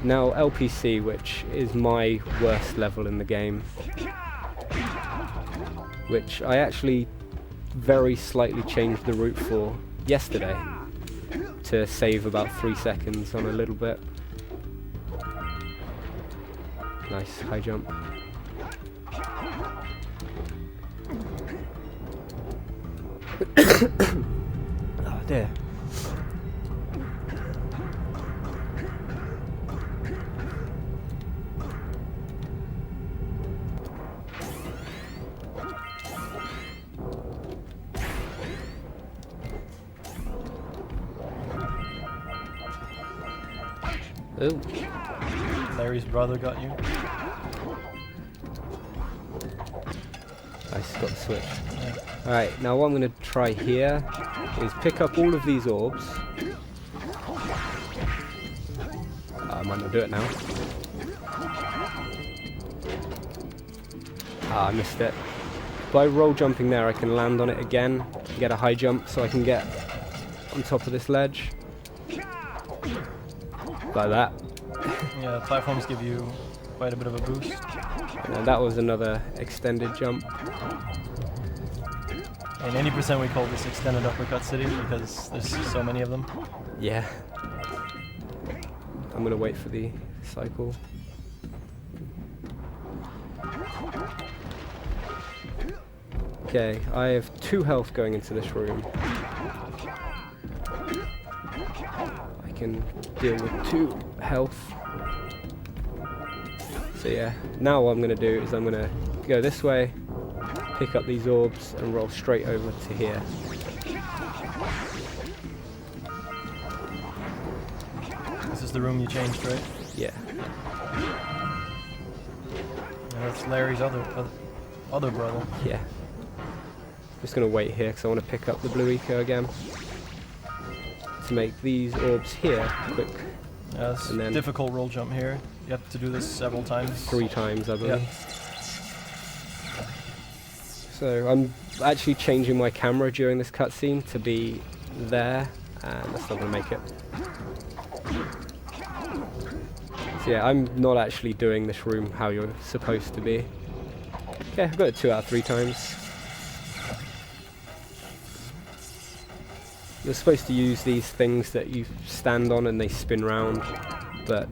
Now LPC, which is my worst level in the game, which I actually very slightly changed the route for yesterday to save about 3 seconds on a little bit. Nice high jump. Oh dear. Ooh. Larry's brother got you. Nice, got the switch. Alright, now what I'm going to try here is pick up all of these orbs. I might not do it now. Ah, I missed it. By roll jumping there, I can land on it again, get a high jump so I can get on top of this ledge. Like that. Yeah, platforms give you quite a bit of a boost. And that was another extended jump. And 80% we call this extended uppercut city because there's so many of them. Yeah. I'm gonna wait for the cycle. Okay, I have 2 health going into this room. I can deal with 2 health. So yeah, now what I'm gonna do is I'm gonna go this way, pick up these orbs and roll straight over to here. This is the room you changed, right? Yeah. Yeah, that's Larry's other brother. Yeah. Just gonna wait here because I want to pick up the blue eco again to make these orbs here quick. Yeah, it's and then difficult roll jump here. You have to do this several times. 3 times, I believe. Yeah. So I'm actually changing my camera during this cutscene to be there, and that's not gonna make it. So yeah, I'm not actually doing this room how you're supposed to be. Okay, I've got it 2 out of 3 times. You're supposed to use these things that you stand on and they spin round, but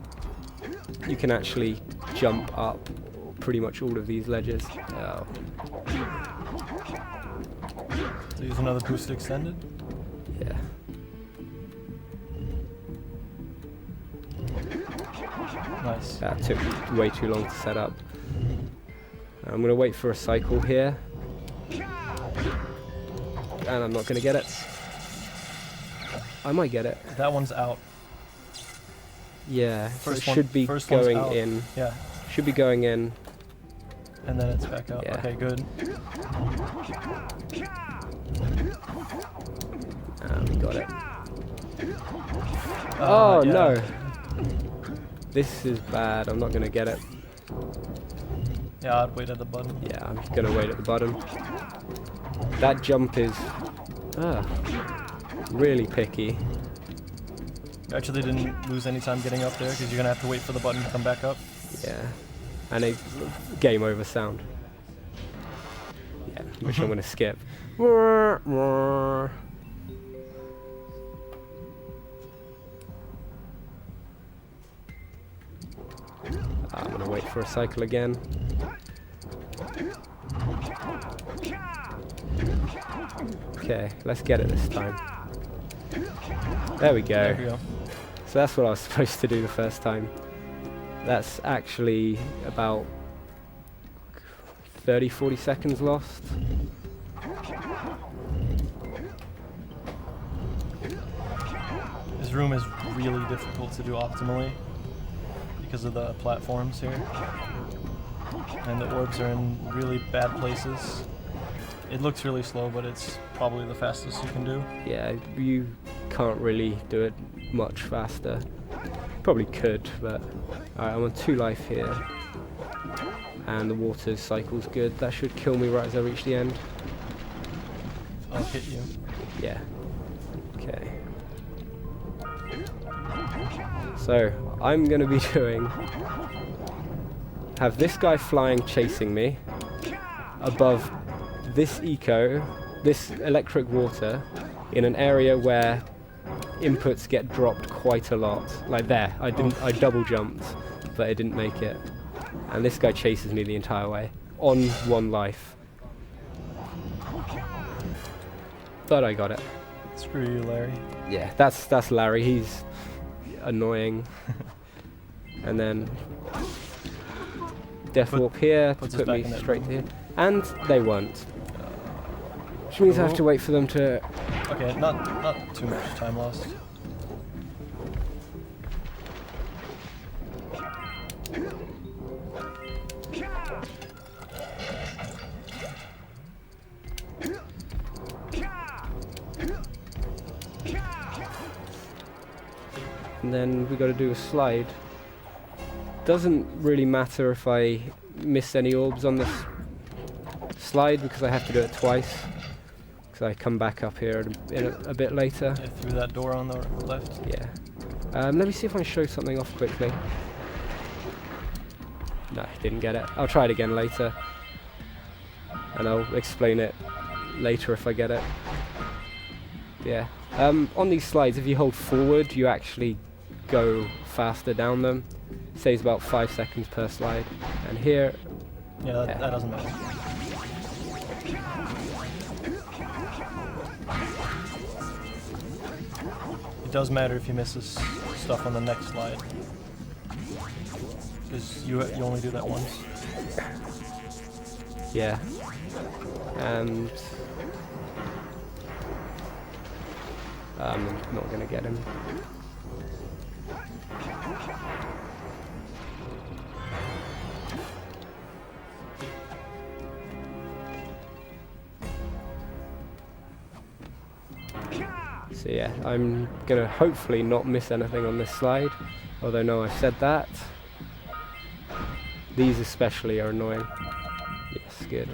you can actually jump up pretty much all of these ledges. Oh. So use another boost extended? Yeah. Nice. That took way too long to set up. I'm gonna wait for a cycle here. And I'm not gonna get it. I might get it. That one's out. Yeah, so it First one- should be first one's going out. in. Yeah. Should be going in. And then it's back out. Yeah. Okay, good. We got it. Yeah. Oh no! This is bad. I'm not gonna get it. Yeah, I'd wait at the button. Yeah, I'm gonna wait at the bottom. That jump is really picky. You actually didn't lose any time getting up there because you're gonna have to wait for the button to come back up. Yeah, and a game over sound. Yeah, which I'm gonna skip. I'm gonna wait for a cycle again. Okay, let's get it this time. There we go. There we go. So that's what I was supposed to do the first time. That's actually about 30-40 seconds lost. This room is really difficult to do optimally because of the platforms here. And the orbs are in really bad places. It looks really slow, but it's probably the fastest you can do. Yeah, you can't really do it much faster. Probably could, but... Alright, I'm on 2 life here. And the water cycle's good. That should kill me right as I reach the end. I'll hit you. Yeah. Okay. So, I'm gonna be doing... Have this guy flying chasing me above this eco, this electric water, in an area where inputs get dropped quite a lot. Like there, I double jumped, but it didn't make it. And this guy chases me the entire way, on 1 life. But I got it. Screw you, Larry. Yeah, that's Larry, he's annoying. And then Death Warp here to put me straight here. And they weren't. Which means I have to wait for them to... Okay, not too much time lost. And then we got to do a slide. Doesn't really matter if I miss any orbs on this slide because I have to do it twice. Because I come back up here a bit later. Yeah, through that door on the left. Yeah. Let me see if I can show something off quickly. No, didn't get it. I'll try it again later. And I'll explain it later if I get it. Yeah. On these slides, if you hold forward, you actually go faster down them. It saves about 5 seconds per slide. And here... Yeah, that doesn't matter. It does matter if you miss this stuff on the next slide. Because you only do that once. Yeah. And... I'm not gonna get him. So yeah, I'm gonna hopefully not miss anything on this slide. Although no, I've said that. These especially are annoying. Yes, good.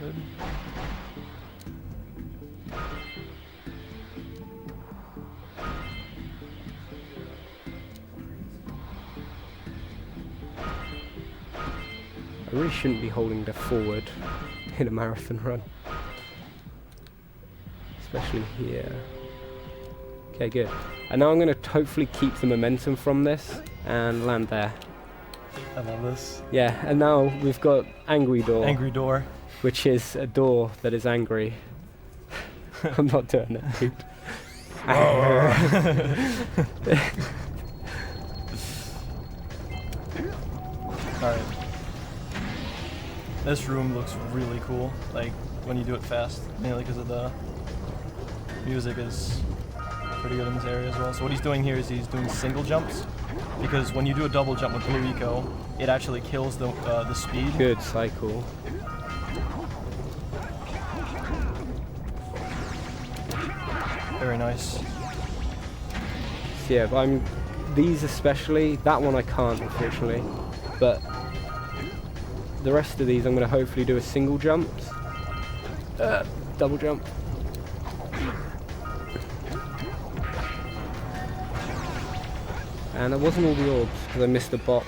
I really shouldn't be holding the forward in a marathon run. Especially here. Okay, good. And now I'm going to hopefully keep the momentum from this and land there. I love this. Yeah, and now we've got Angry Door. Angry Door. Which is a door that is angry. I'm not doing it, dude. Alright. This room looks really cool, like when you do it fast, mainly because of the music is pretty good in this area as well. So what he's doing here is he's doing single jumps, because when you do a double jump with Blue Eco, it actually kills the speed. Good cycle. Very nice. So yeah, these especially, that one I can't unfortunately, but the rest of these I'm going to hopefully do a single jump, double jump. And it wasn't all the orbs because I missed the box.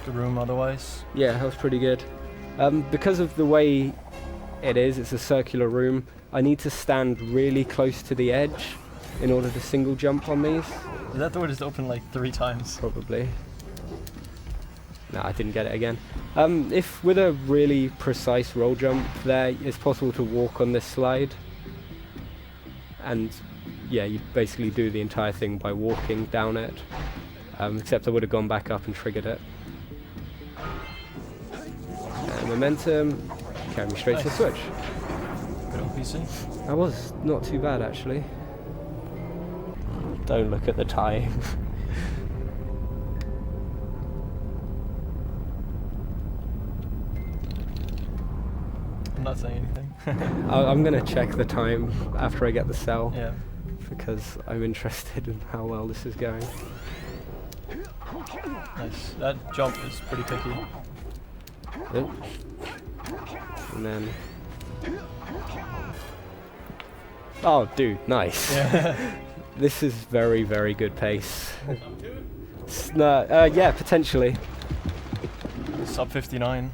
Good room otherwise. Yeah, that was pretty good. Because of the way it is, it's a circular room, I need to stand really close to the edge in order to single jump on these. Did that door just open like 3 times? Probably. No, I didn't get it again. If with a really precise roll jump there, it's possible to walk on this slide. And yeah, you basically do the entire thing by walking down it. Except I would have gone back up and triggered it. And momentum, carry me straight to the switch. Good old PC. That was not too bad actually. Don't look at the time. I'm not saying anything. I'm gonna check the time after I get the cell. Yeah. Because I'm interested in how well this is going. Nice. That jump is pretty picky. Oh. And then... Oh, dude, nice. Yeah. This is very, very good pace. Yeah, potentially. Sub 59.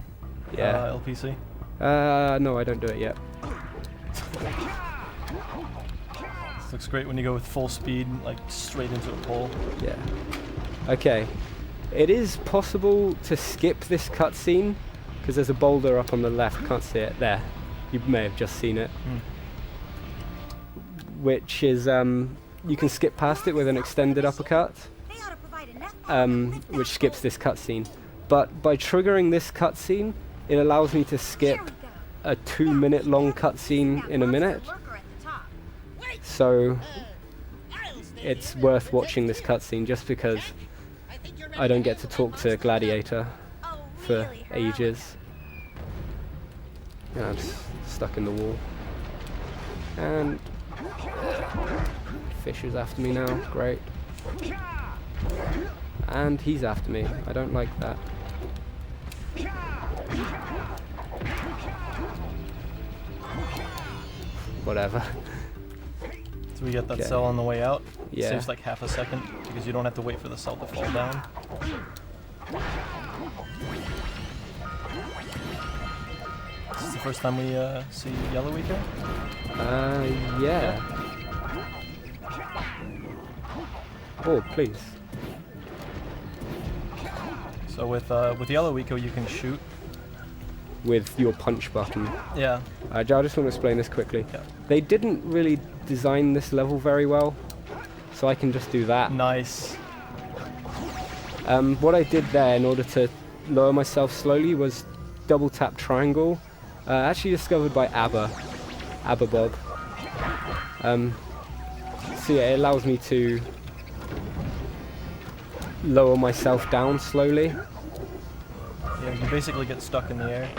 Yeah. LPC. No, I don't do it yet. This looks great when you go with full speed, like straight into a pole. Yeah. Okay. It is possible to skip this cutscene because there's a boulder up on the left. Can't see it there. You may have just seen it. Which is you can skip past it with an extended uppercut, which skips this cutscene. But by triggering this cutscene, it allows me to skip a 2-minute long cutscene in a minute. So it's worth watching this cutscene just because I don't get to talk to Gladiator for ages. Yeah, I'm stuck in the wall. And fish is after me now, great. And he's after me, I don't like that. whatever. So we get that Okay. cell on the way out. Yeah. Saves like half a second because you don't have to wait for the cell to fall down. Is this the first time we see Yellow Eco? Yeah. Oh, please. So with Yellow Eco you can shoot. With your punch button. Yeah. I just want to explain this quickly. Yeah. They didn't really design this level very well, so I can just do that. Nice. What I did there in order to lower myself slowly was double tap triangle. Actually discovered by Abba Bob. So yeah, it allows me to lower myself down slowly. Yeah, you basically get stuck in the air.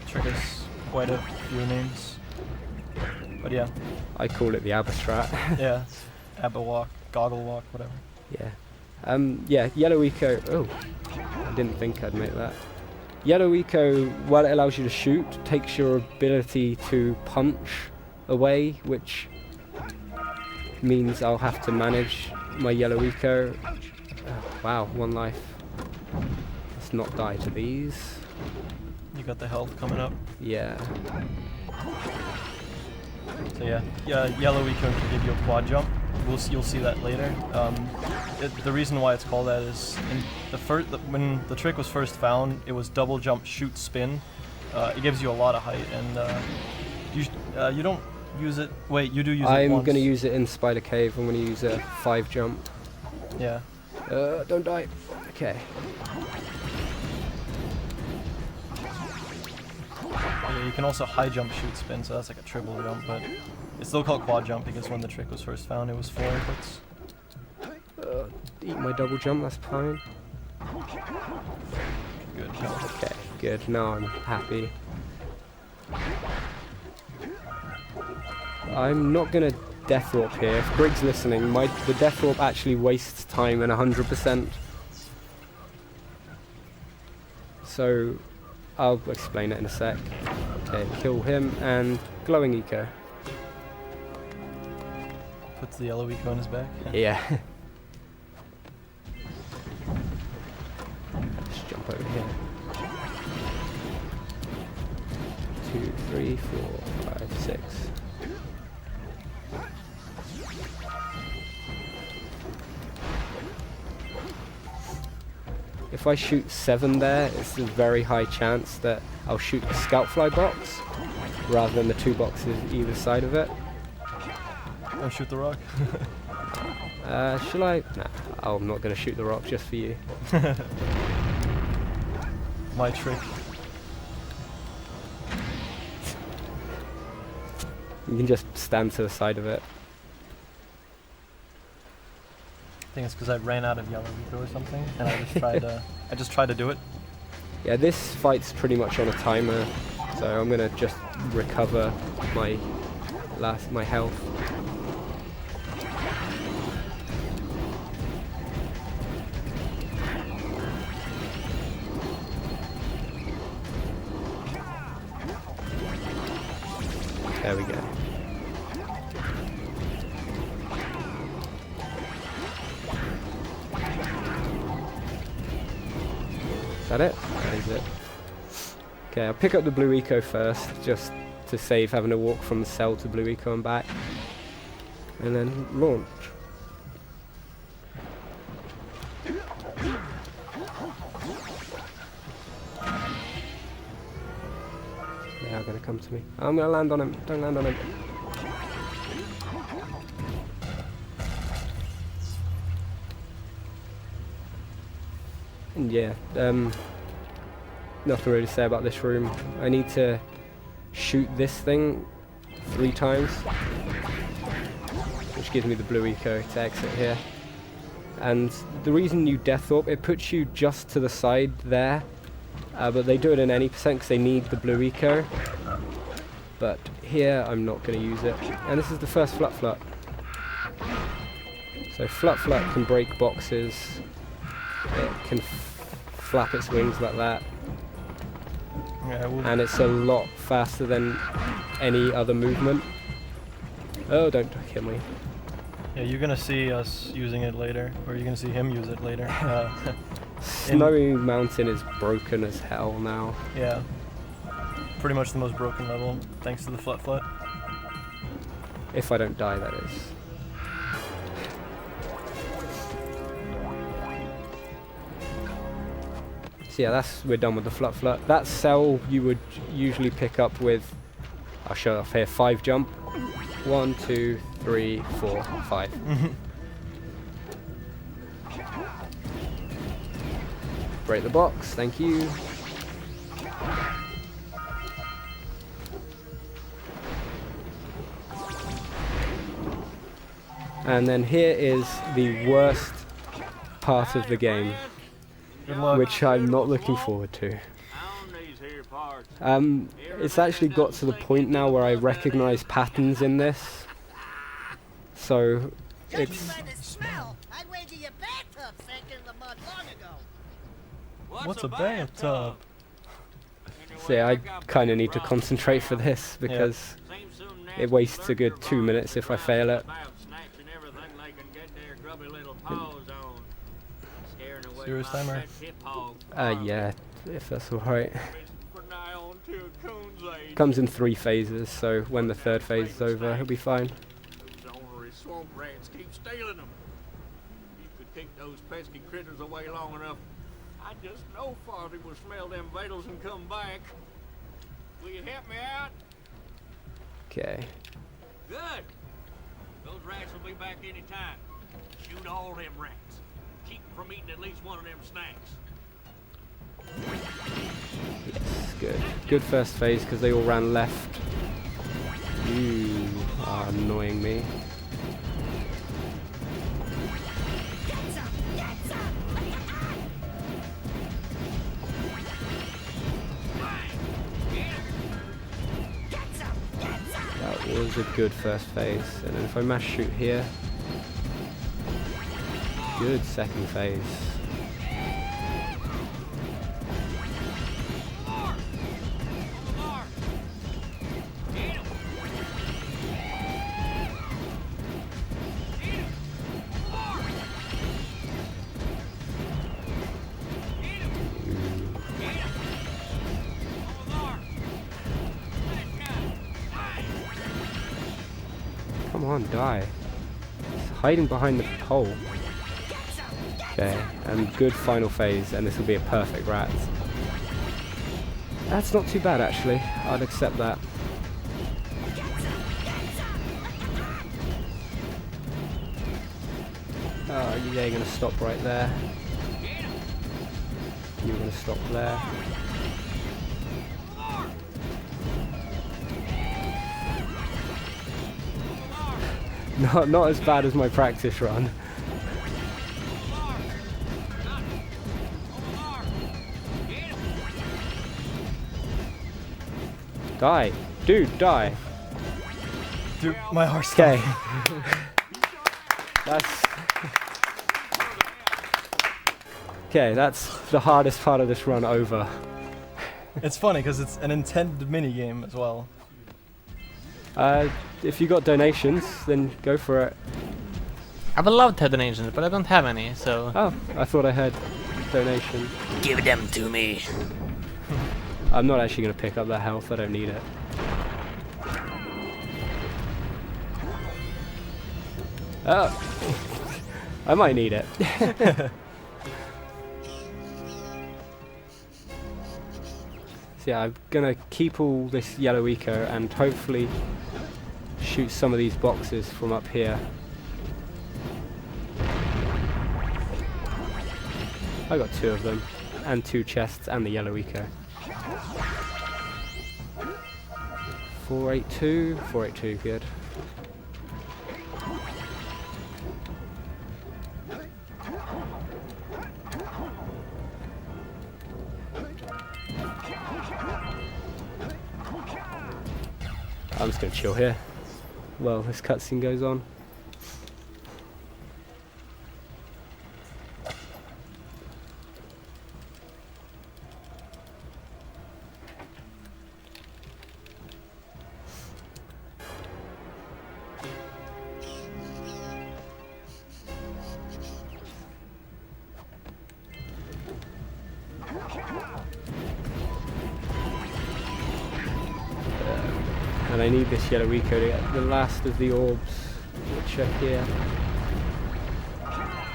Triggers quite a few names. But yeah. I call it the Abba strat. Yeah. Abba walk, goggle walk, whatever. Yeah. Yeah, Yellow Eco. Oh, I didn't think I'd make that. Yellow Eco, while it allows you to shoot, takes your ability to punch away, which means I'll have to manage my Yellow Eco. Wow, 1 life. Let's not die to these. You got the health coming up. Yeah. So yeah, Yellow Eco can give you a quad jump. You'll see that later. The reason why it's called that is in when the trick was first found, it was double jump, shoot, spin. It gives you a lot of height, and you don't use it. Wait, you do use it once. I'm gonna use it in Spider Cave. I'm gonna use a 5 jump. Yeah. Don't die. Okay. Yeah, you can also high jump, shoot, spin, so that's like a triple jump, but it's still called quad jump because when the trick was first found, it was 4 inputs. Eat my double jump, that's fine. Good. Okay, good. Now I'm happy. I'm not gonna death warp here. If Grig's listening, the death warp actually wastes time and 100%. So I'll explain it in a sec. Okay, kill him and glowing eco. Puts the Yellow Eco in his back. Yeah. Let's jump over here. 2, 3, 4, 5, 6. If I shoot 7 there, it's a very high chance that I'll shoot the Scoutfly box rather than the 2 boxes either side of it. Oh, shoot the rock. Shall I? Nah, I'm not going to shoot the rock just for you. My trick. You can just stand to the side of it. I think it's because I ran out of Yellow Eco or something, and I just tried to do it. Yeah, this fight's pretty much on a timer, so I'm gonna just recover my health. There we go. Is that it? That is it. Okay, I'll pick up the blue eco first, just to save having to walk from the cell to blue eco and back. And then launch. They are going to come to me. I'm going to land on him. Don't land on him. And yeah, nothing really to say about this room. I need to shoot this thing 3 times, which gives me the blue eco to exit here. And the reason you death warp, it puts you just to the side there, but they do it in any percent because they need the blue eco. But here I'm not going to use it. And this is the first Flut Flut. So Flut Flut can break boxes. It can flap its wings like that. Yeah, and it's a lot faster than any other movement. Oh, don't kill me. yeah, you're gonna see us using it later, or you're gonna see him use it later. Snowy Mountain is broken as hell now. Yeah. Pretty much the most broken level, thanks to the flut. If I don't die, that is. So yeah, we're done with the flut. That cell you would usually pick up with, I'll show it off here, 5 jump. 1, 2, 3, 4, 5. Break the box, thank you. And then here is the worst part of the game, which I'm not looking forward to. It's actually got to the point now where I recognize patterns in this. So it's... What's a bathtub? So yeah, I kind of need to concentrate for this because it wastes a good 2 minutes if I fail it. Serious timer? Yeah, if that's alright. Comes in 3 phases, so when the 3rd phase is over, he'll be fine. Those ornery swamp rats keep stealing them. You could keep those pesky critters away long enough. I just know Farley will smell them vitals and come back. Will you help me out? Okay. Good. Those rats will be back any time. Shoot all them rats. Keep them from eating at least one of them snacks. Yes, good. Good first phase because they all ran left. You are annoying me. That was a good first phase. And then if I mash shoot here, good second phase. Come on, die. It's hiding behind the pole. Okay, and good final phase, and this will be a perfect rat. That's not too bad, actually. I'd accept that. Oh, yeah, you're going to stop right there. You're going to stop there. Not as bad as my practice run. Die. Dude, die. Dude, my heart's okay. That's the hardest part of this run over. It's funny because it's an intended mini game as well. If you got donations, then go for it. I would love to have donations, but I don't have any, so... Oh, I thought I had donation. Give them to me. I'm not actually going to pick up that health, I don't need it. Oh! I might need it. So yeah, I'm going to keep all this yellow eco and hopefully shoot some of these boxes from up here. I got 2 of them, and 2 chests and the yellow eco. 482, 482, good. I'm just gonna chill here while this cutscene goes on. And I need this yellow eco to get the last of the orbs, which are here.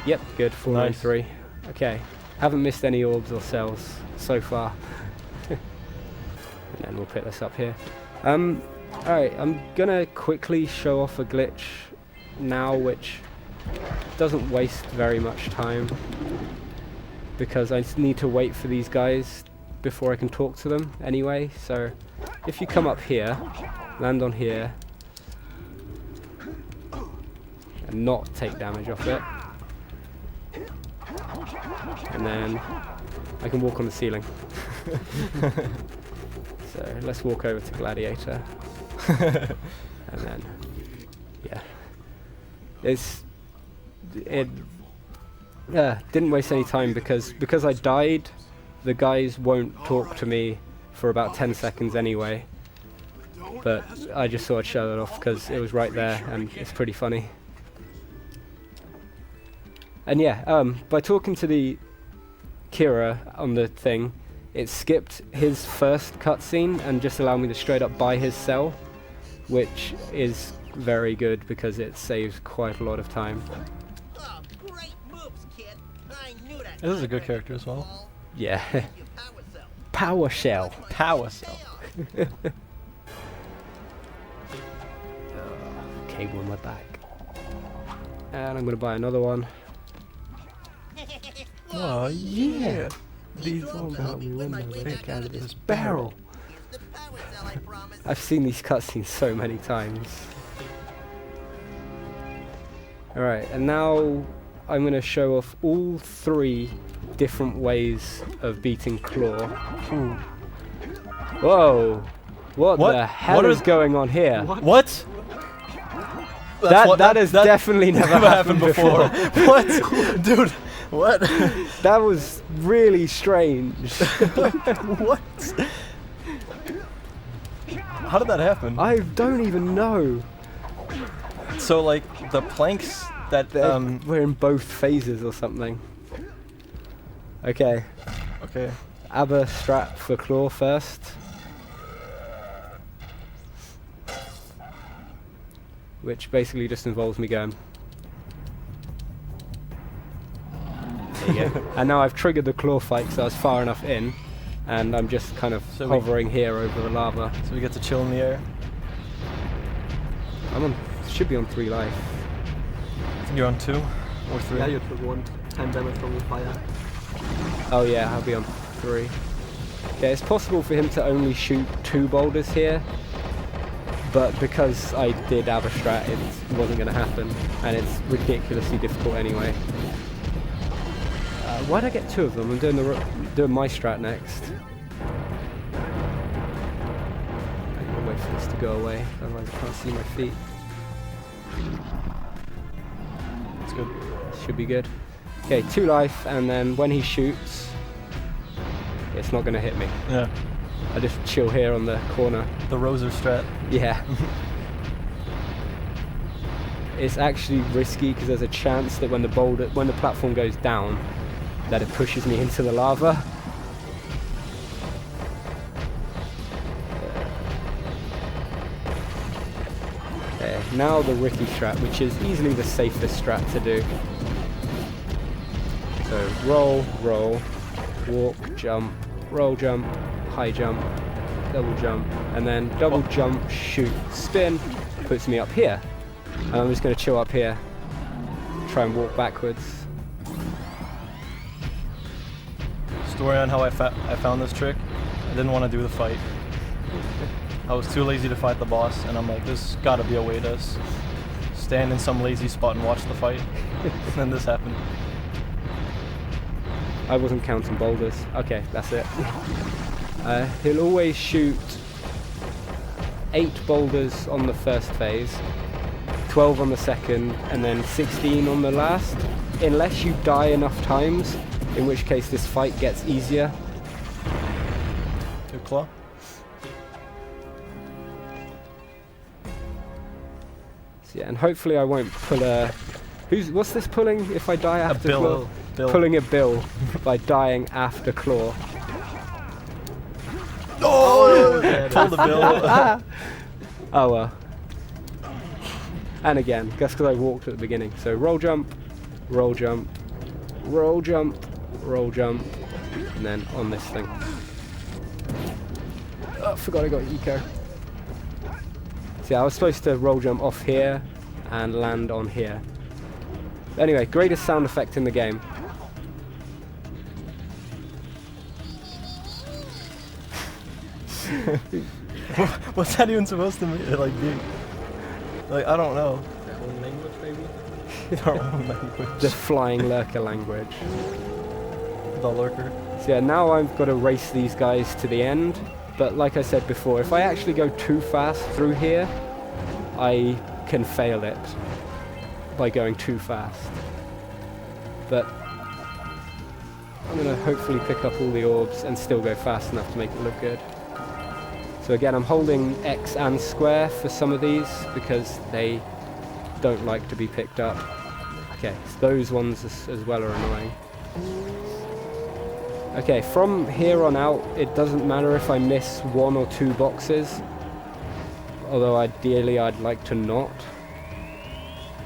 Yep, good, 493. Okay, haven't missed any orbs or cells so far. And then we'll pick this up here. Alright, I'm gonna quickly show off a glitch now, which doesn't waste very much time, because I need to wait for these guys before I can talk to them anyway. So if you come up here, land on here, and not take damage off it, and then I can walk on the ceiling. So let's walk over to Gladiator. And then, yeah. It didn't waste any time because I died, the guys won't talk to me for about 10 seconds anyway. But I just thought I'd show that off because it was right there and it's pretty funny. And yeah, by talking to the Kira on the thing, it skipped his first cutscene and just allowed me to straight up buy his cell, which is very good because it saves quite a lot of time. Oh, great moves, kid. I knew that. This is a good character as well. Yeah. Power shell. Power cell. Cable on my back. And I'm gonna buy another one. Oh yeah. These ones help me win the pick out of this barrel. I've seen these cutscenes so many times. Alright, and now I'm going to show off all 3 different ways of beating Claw. Ooh. Whoa! What the hell is going on here? What? That has definitely never happened before. What? Dude, what? That was really strange. What? How did that happen? I don't even know. So like the planks that we're in both phases or something. Okay. Okay. ABBA strat for Claw first. Which basically just involves me going. There you go. And now I've triggered the Claw fight because I was far enough in, and I'm just kind of hovering here over the lava. So we get to chill in the air. Should be on 3 life. I think you're on 2 or 3. Yeah, you took 1 10 damage from the fire. Oh yeah, I'll be on 3. Okay, it's possible for him to only shoot 2 boulders here, but because I did ABBA strat, it wasn't going to happen, and it's ridiculously difficult anyway. Why'd I get 2 of them? I'm doing my strat next. I'm gonna wait for this to go away, otherwise I can't see my feet. It's good. Should be good. Okay, 2 life, and then when he shoots, it's not gonna hit me. Yeah. I just chill here on the corner. The Rozer strat. Yeah. It's actually risky because there's a chance that when the platform goes down, that it pushes me into the lava. Okay, now the Ricky strat, which is easily the safest strat to do. So roll, roll, walk, jump, roll, jump, high jump, double jump, and then double jump, shoot, spin, puts me up here. And I'm just going to chill up here, try and walk backwards. Story on how I found this trick. I didn't want to do the fight. I was too lazy to fight the boss, and I'm like, there's gotta be a way to stand in some lazy spot and watch the fight. And then this happened. I wasn't counting boulders. Okay, that's it. He'll always shoot 8 boulders on the first phase, 12 on the second, and then 16 on the last, unless you die enough times, in which case this fight gets easier. Good claw. So yeah, and hopefully I won't pull a... What's this pulling if I die after Claw? Bill. Pulling a bill by dying after Claw. Oh! Pull the bill. Oh well. And again, just because I walked at the beginning. So roll jump, roll jump, roll jump, roll jump, and then on this thing. Oh, forgot I got eco. See, I was supposed to roll jump off here and land on here. Anyway, greatest sound effect in the game. What's that even supposed to mean? Like, dude, like I don't know. Their own language, maybe? Their own language. The flying lurker language. The lurker. So yeah, now I've got to race these guys to the end. But like I said before, if I actually go too fast through here, I can fail it by going too fast. But I'm going to hopefully pick up all the orbs and still go fast enough to make it look good. So again, I'm holding X and square for some of these because they don't like to be picked up. Okay, so those ones as well are annoying. Okay, from here on out, it doesn't matter if I miss 1 or 2 boxes. Although ideally I'd like to not.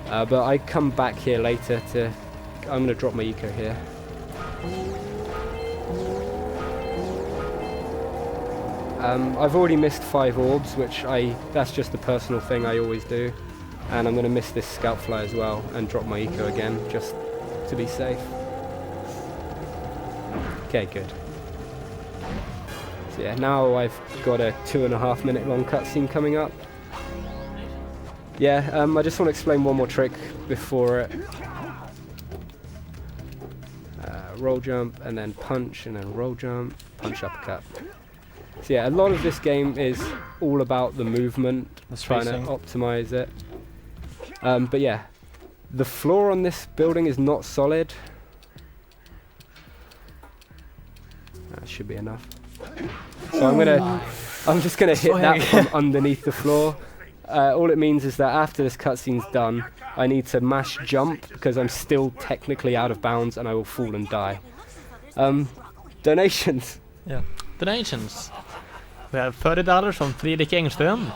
But I come back here later to... I'm going to drop my eco here. I've already missed 5 orbs, which that's just a personal thing I always do. And I'm going to miss this scout fly as well and drop my eco again, just to be safe. Okay, good. So yeah, now I've got a 2.5 minute long cutscene coming up. Yeah, I just want to explain one more trick before it. Roll jump, and then punch, and then roll jump, punch, uppercut. So yeah, a lot of this game is all about the movement, trying to optimize it. But yeah, the floor on this building is not solid. That should be enough. So I'm just gonna hit that from underneath the floor. All it means is that after this cutscene's done, I need to mash jump because I'm still technically out of bounds and I will fall and die. Donations. Yeah. Donations. We have $30 from Fredrik Engström.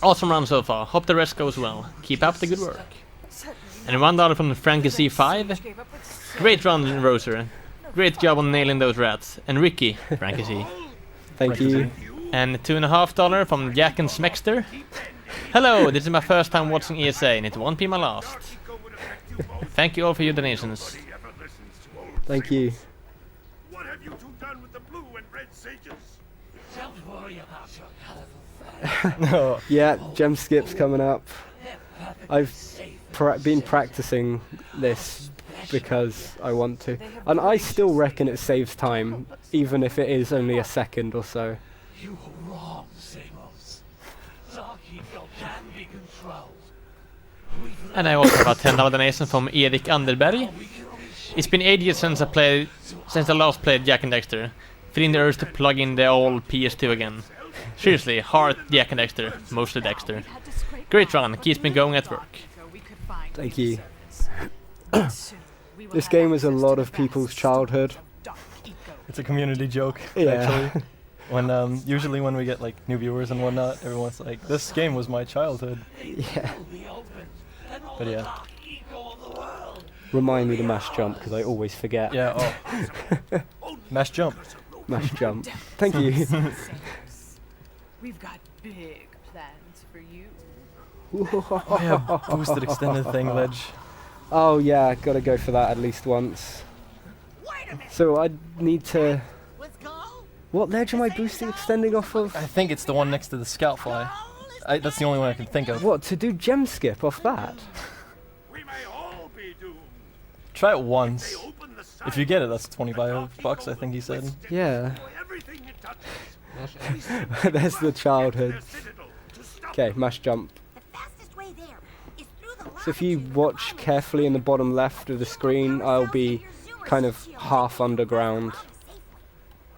Awesome run so far. Hope the rest goes well. Keep up the good work. And $1 from Frankie C5. Great run, Rozer. Great job on nailing those rats. And Ricky, Frankie C. Thank you. And $2.50 from Jack and Smexter. Hello, this is my first time watching ESA and it won't be my last. Thank you all for your donations. Thank you. What have you two done with the blue and red sages? Don't worry about your No. Yeah, gem skip's coming up. I've been practicing this because I want to. And I still reckon it saves time, even if it is only a second or so. You were wrong, Samos. Zarkiko can be controlled. And I also got $10 donation from Erik Anderberg. It's been ages since I last played Jak and Daxter. Feeling the urge to plug in the old PS2 again. Seriously, heart Jak and Daxter, mostly Daxter. Great run, keeps me going at work. Thank you. This game is a lot of people's childhood. It's a community joke, Yeah. actually. When usually when we get like new viewers and whatnot, everyone's like, "This game was my childhood." Yeah. But yeah. Remind me to mash jump because I always forget. Yeah. Oh. Mash jump. Mash jump. Thank you. We've got big plans for you. Oh yeah, boosted extended thing ledge. Oh yeah, gotta go for that at least once. So I need to... What ledge am I boosting extending off of? I think it's the one next to the scout fly. That's the only one I can think of. What, to do gem skip off that? Try it once. If you get it, that's $25, I think he said. Yeah. There's the childhood. Okay, mash jump. So if you watch carefully in the bottom left of the screen, I'll be kind of half underground.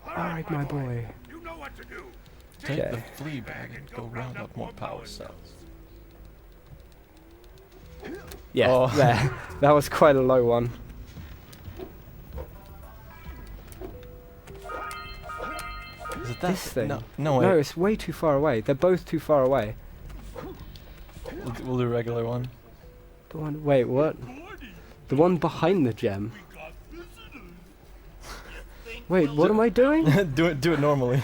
Alright, my boy. Take Okay. the flea bag and go round up more power cells. Yeah, Oh. there. That was quite a low one. Is it that This thing? No, No, it's way too far away. They're both too far away. We'll do a regular one. The one. Wait, what? The one behind the gem. Wait, what am I doing? do it normally.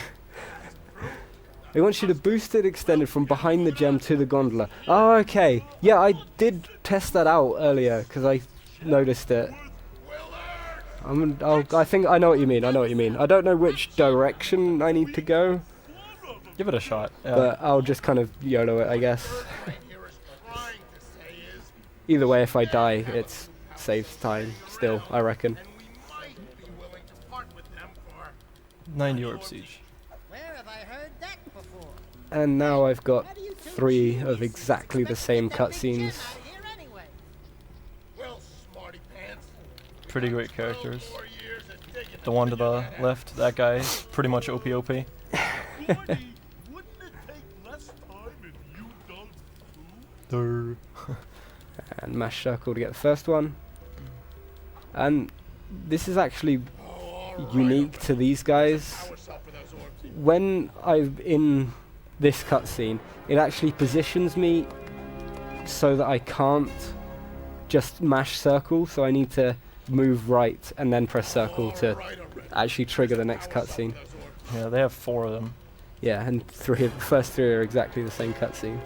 It wants you to boost it extended from behind the gem to the gondola. Oh, okay. Yeah, I did test that out earlier because I noticed it. I think I know what you mean. I don't know which direction I need to go. Give it a shot. Yeah. But I'll just kind of YOLO it, I guess. Either way, if I die, it saves time still, I reckon. 90 orb siege. And now I've got 3 of exactly the same cutscenes. Pretty great characters. The one to the left, that guy is pretty much OP. And mash circle to get the first one. And this is actually unique to these guys. When I'm in this cutscene, it actually positions me so that I can't just mash circle, so I need to move right and then press circle to actually trigger the next cutscene. Yeah, they have 4 of them. Yeah, and the first 3 are exactly the same cutscene.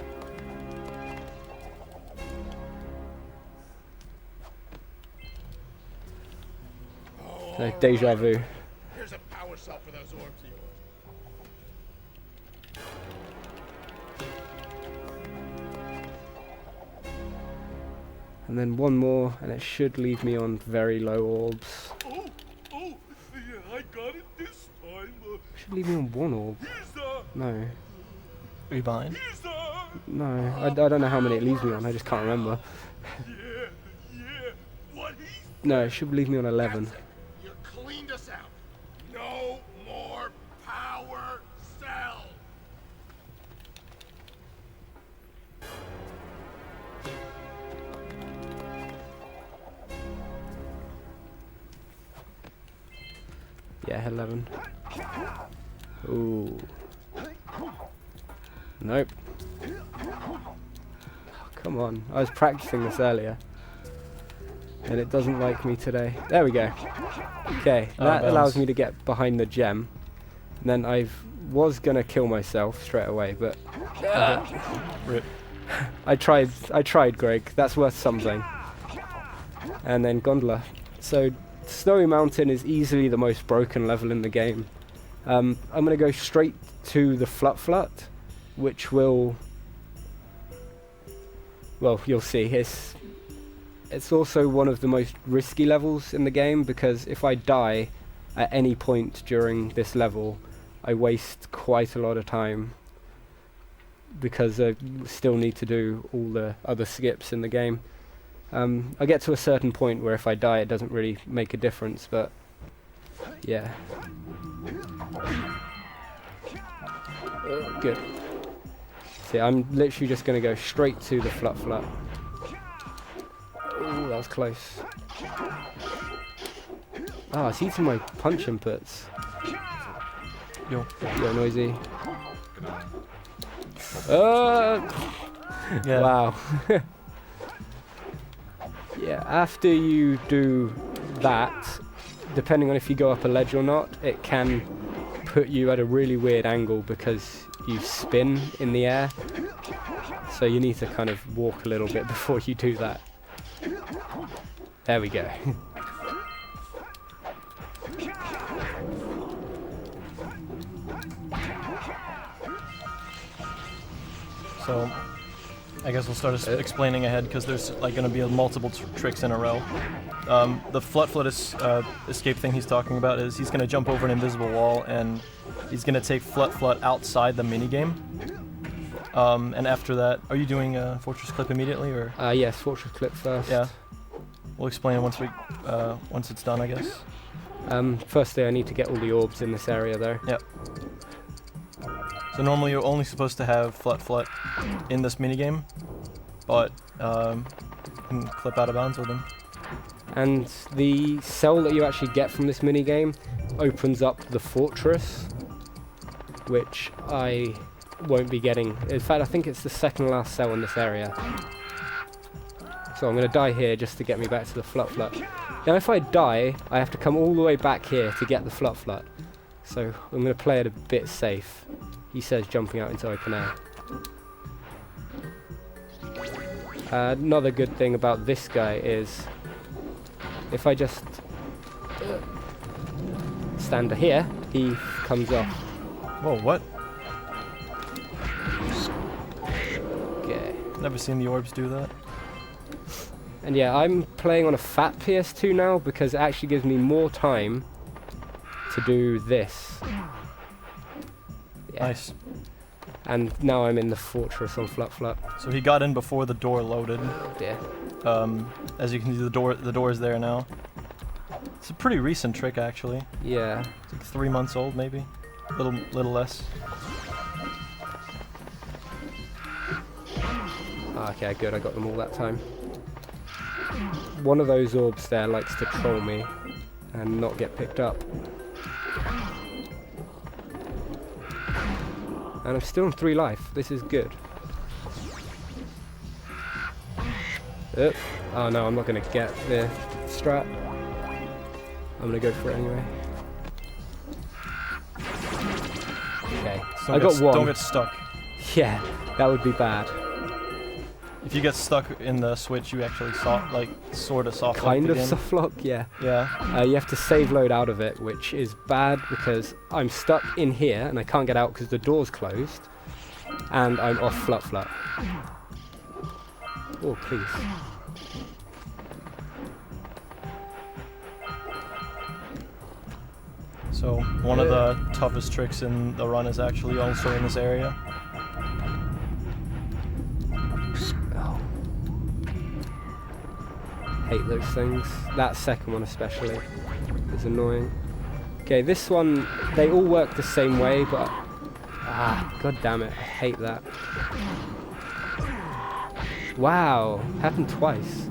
So, deja vu. Here's a power cell for those orbs. And then one more, and it should leave me on very low orbs. Oh, yeah, I got it this time. Should leave me on 1 orb. No. Are you behind? No, I don't know how many it leaves me on, I just can't remember. No, it should leave me on 11. You cleaned us out. No more power cell. Yeah, 11. Ooh. Nope. Oh, come on. I was practicing this earlier. And it doesn't like me today. There we go. Okay, that allows me to get behind the gem. And then I was gonna kill myself straight away, but Rip. I tried, Greg. That's worth something. And then gondola. So Snowy Mountain is easily the most broken level in the game. I'm gonna go straight to the Flut, which will, well, you'll see. It's also one of the most risky levels in the game, because if I die at any point during this level, I waste quite a lot of time, because I still need to do all the other skips in the game. I get to a certain point where if I die it doesn't really make a difference, but yeah. Good. See, I'm literally just going to go straight to the Flut. Ooh, that was close. Ah, it's eating my punch inputs. Yo, noisy. Yeah. Wow. Yeah, after you do that, depending on if you go up a ledge or not, it can put you at a really weird angle because you spin in the air. So you need to kind of walk a little bit before you do that. There we go. So, I guess we'll start explaining ahead, because there's like going to be multiple tricks in a row. The Flut escape thing he's talking about is he's going to jump over an invisible wall, and he's going to take Flut outside the minigame. And after that, are you doing Fortress Clip immediately, or? Yes, Fortress Clip first. Yeah. We'll explain it once it's done, I guess. Firstly, I need to get all the orbs in this area, though. Yep. So normally you're only supposed to have Flut in this minigame, but you can clip out of bounds with them. And the cell that you actually get from this minigame opens up the fortress, which I won't be getting... In fact, I think it's the second last cell in this area. So I'm going to die here just to get me back to the Flut. Now if I die, I have to come all the way back here to get the Flut. So I'm going to play it a bit safe. He says jumping out into open air. Another good thing about this guy is if I just stand here, he comes off. Whoa, what? Okay. Never seen the orbs do that. And yeah, I'm playing on a fat PS2 now because it actually gives me more time to do this. Yeah. Nice. And now I'm in the fortress on Flut. So he got in before the door loaded. Oh dear. As you can see, the door is there now. It's a pretty recent trick, actually. Yeah. It's like 3 months old, maybe. Little less. Okay, good. I got them all that time. One of those orbs there likes to troll me and not get picked up. And I'm still on 3 life. This is good. Oh no, I'm not going to get the strat. I'm going to go for it anyway. Okay. I got one. Don't get stuck. Yeah, that would be bad. If you get stuck in the switch, you actually sort of soft lock Kind of again. soft lock, yeah. Yeah. You have to save load out of it, which is bad because I'm stuck in here and I can't get out because the door's closed. And I'm off Flut. Oh, please. So, one of the toughest tricks in the run is actually also in this area. Oh. Hate those things. That second one especially is annoying. Okay, this one, they all work the same way, but... god damn it, I hate that. Wow, happened twice.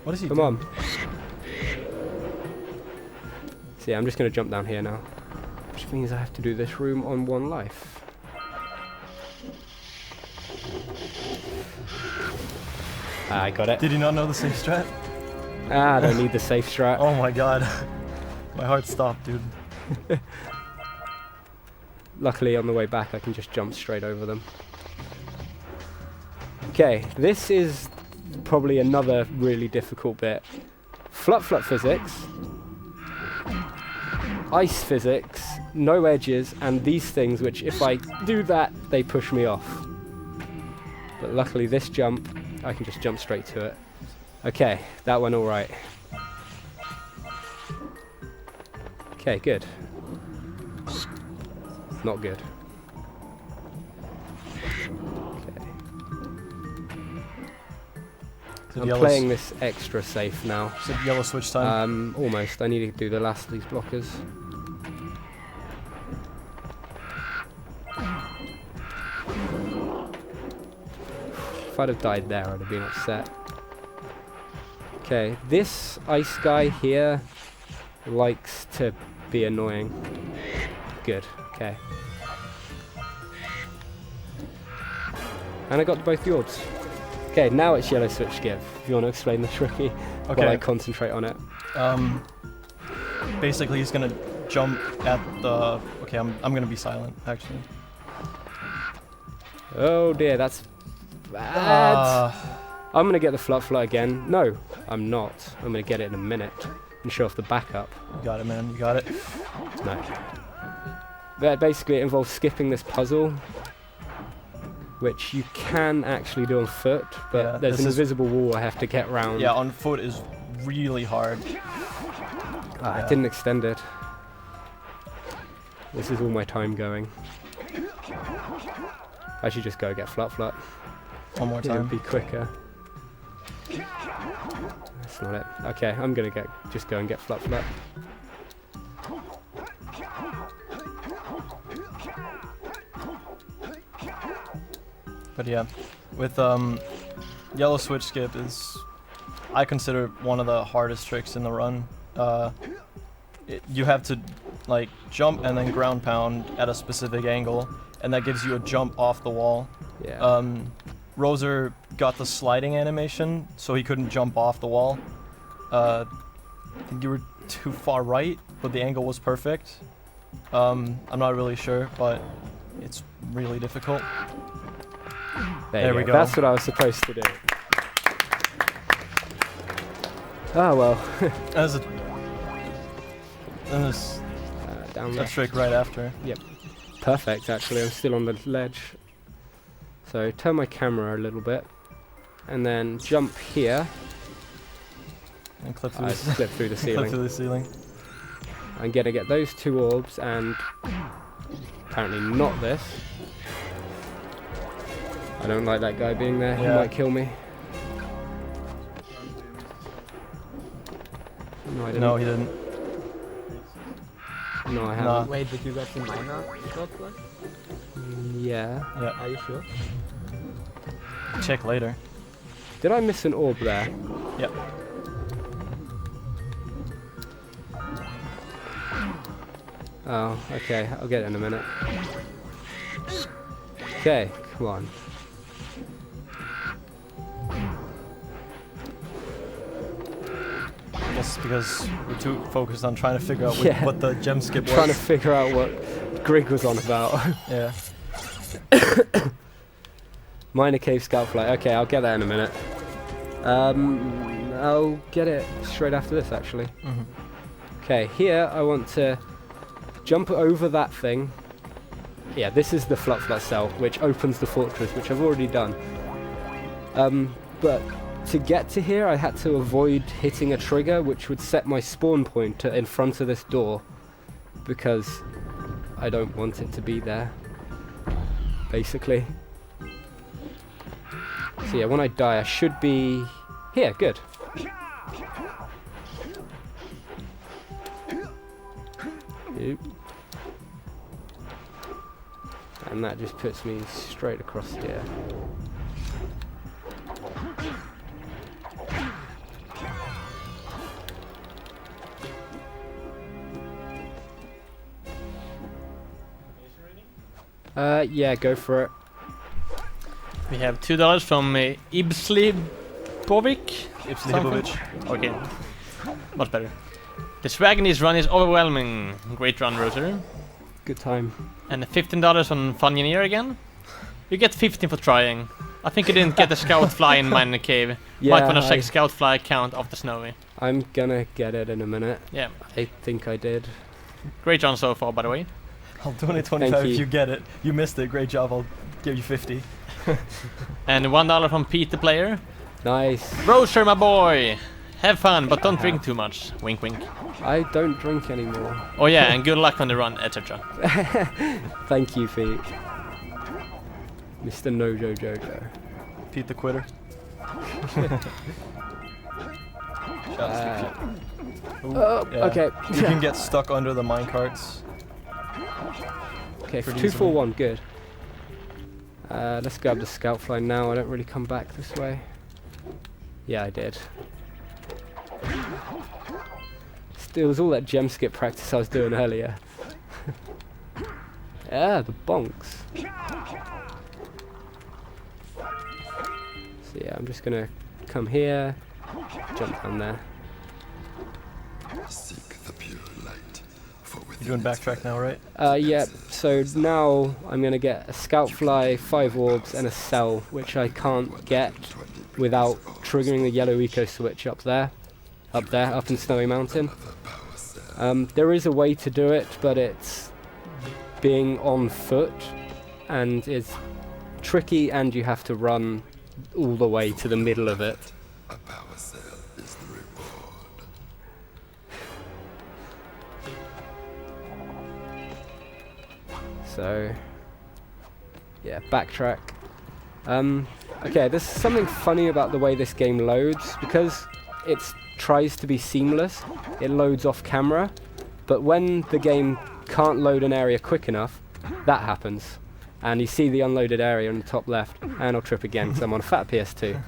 What is he doing? Come on. So yeah, I'm just going to jump down here now. Which means I have to do this room on 1 life. I got it. Did you not know the safe strat? I don't need the safe strat. Oh my god. My heart stopped, dude. Luckily, on the way back, I can just jump straight over them. Okay, this is probably another really difficult bit. Flut physics, ice physics, no edges, and these things which if I do that, they push me off. But luckily this jump, I can just jump straight to it. Okay, that went alright. Okay, good. Not good. I'm playing this extra safe now. Is it yellow switch time? Almost. I need to do the last of these blockers. If I'd have died there, I'd have been upset. Okay, this ice guy here likes to be annoying. Good, okay. And I got both the orbs. Okay, now it's yellow switch skip. If you want to explain this, Ricky, while I concentrate on it. Basically, he's gonna jump at the. Okay, I'm gonna be silent actually. Oh dear, that's bad. I'm gonna get the flut again. No, I'm not. I'm gonna get it in a minute and show off the backup. You got it, man. You got it. No. But basically, it involves skipping this puzzle, which you can actually do on foot, but Yeah, there's an invisible wall I have to get round. Yeah, on foot is really hard. I didn't extend it. This is all my time going. I should just go get flut. One more time. It would be quicker. That's not it. Okay, I'm gonna just go and get flut. But yeah, with yellow switch skip is, I consider one of the hardest tricks in the run. You have to like jump and then ground pound at a specific angle, and that gives you a jump off the wall. Yeah. Rozer got the sliding animation, so he couldn't jump off the wall. I think you were too far right, but the angle was perfect. I'm not really sure, but it's really difficult. There we go. That's what I was supposed to do. Oh well. There's down a there. trick right after. Yep. Perfect, actually. I'm still on the ledge. So turn my camera a little bit, and then jump here. And clip through, Slip through the ceiling. clip through the ceiling. I'm gonna get those 2 orbs, and apparently not this. I don't like that guy being there. He Yeah. might kill me. No, I didn't. No, he didn't. No, I haven't. Nah. Wait, did you get the minor shots left? Yeah. Yeah. Are you sure? Check later. Did I miss an orb there? Yep. Oh, okay. I'll get it in a minute. Okay, come on. I guess because we're too focused on trying to figure out Yeah. what the gem skip was. Trying to figure out what Grig was on about. Yeah. Minor cave scout flight. Okay, I'll get that in a minute. I'll get it straight after this, actually. Mhm. Okay, here I want to jump over that thing. Yeah, this is the flut cell, which opens the fortress, which I've already done. But to get to here, I had to avoid hitting a trigger, which would set my spawn point in front of this door, because I don't want it to be there, basically. So yeah, when I die, I should be here. Good. Oop. And that just puts me straight across here. Yeah, go for it. We have $2 from Ibsli Bovic. Ibslibovic. Okay, much better. The Swaggini's run is overwhelming. Great run, Rozer. Good time. And $15 on Funioneer again. You get 15 for trying. I think you didn't get the scout fly in Mine Cave. Yeah, Might wanna check scout fly count of the Snowy. I'm gonna get it in a minute. Yeah. I think I did. Great run so far, by the way. I'll donate 25 you. if you get it. You missed it. Great job. I'll give you 50. And $1 from Pete the player. Nice. Rozer, my boy! Have fun, but don't drink too much. Wink, wink. I don't drink anymore. Oh yeah, and good luck on the run, etc. Thank you, Pete. Mr. Nojo Jojo. Pete the quitter. Okay. You can get stuck under the minecarts. Okay, pretty 241, good. Let's grab the scout fly now. I don't really come back this way. Yeah, I did. It was all that gem skip practice I was doing earlier. Yeah, the bonks. So yeah, I'm just gonna come here, jump down there. Seek the pure light, for within You're doing its backtrack now, right? Yeah, so now I'm gonna get a scout fly, 5 orbs, and a cell, which I can't get without triggering the yellow eco switch up in Snowy Mountain. There is a way to do it, but it's being on foot, and it's tricky, and you have to run all the way to the middle of it. A power cell is the reward. So, yeah, backtrack. Okay, there's something funny about the way this game loads, because it tries to be seamless. It loads off camera, but when the game can't load an area quick enough, that happens. And you see the unloaded area on the top left, and I'll trip again because I'm on a fat PS2.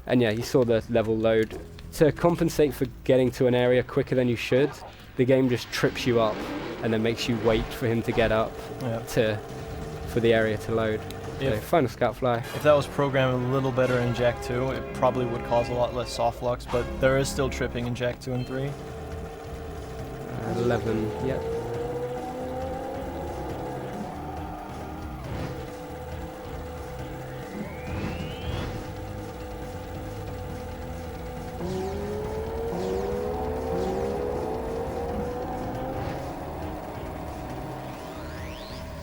And yeah, you saw the level load. To compensate for getting to an area quicker than you should, the game just trips you up and then makes you wait for him to get up for the area to load. So final scout fly. If that was programmed a little better in Jack 2, it probably would cause a lot less soft locks, but there is still tripping in Jack 2 and 3. 11, yep.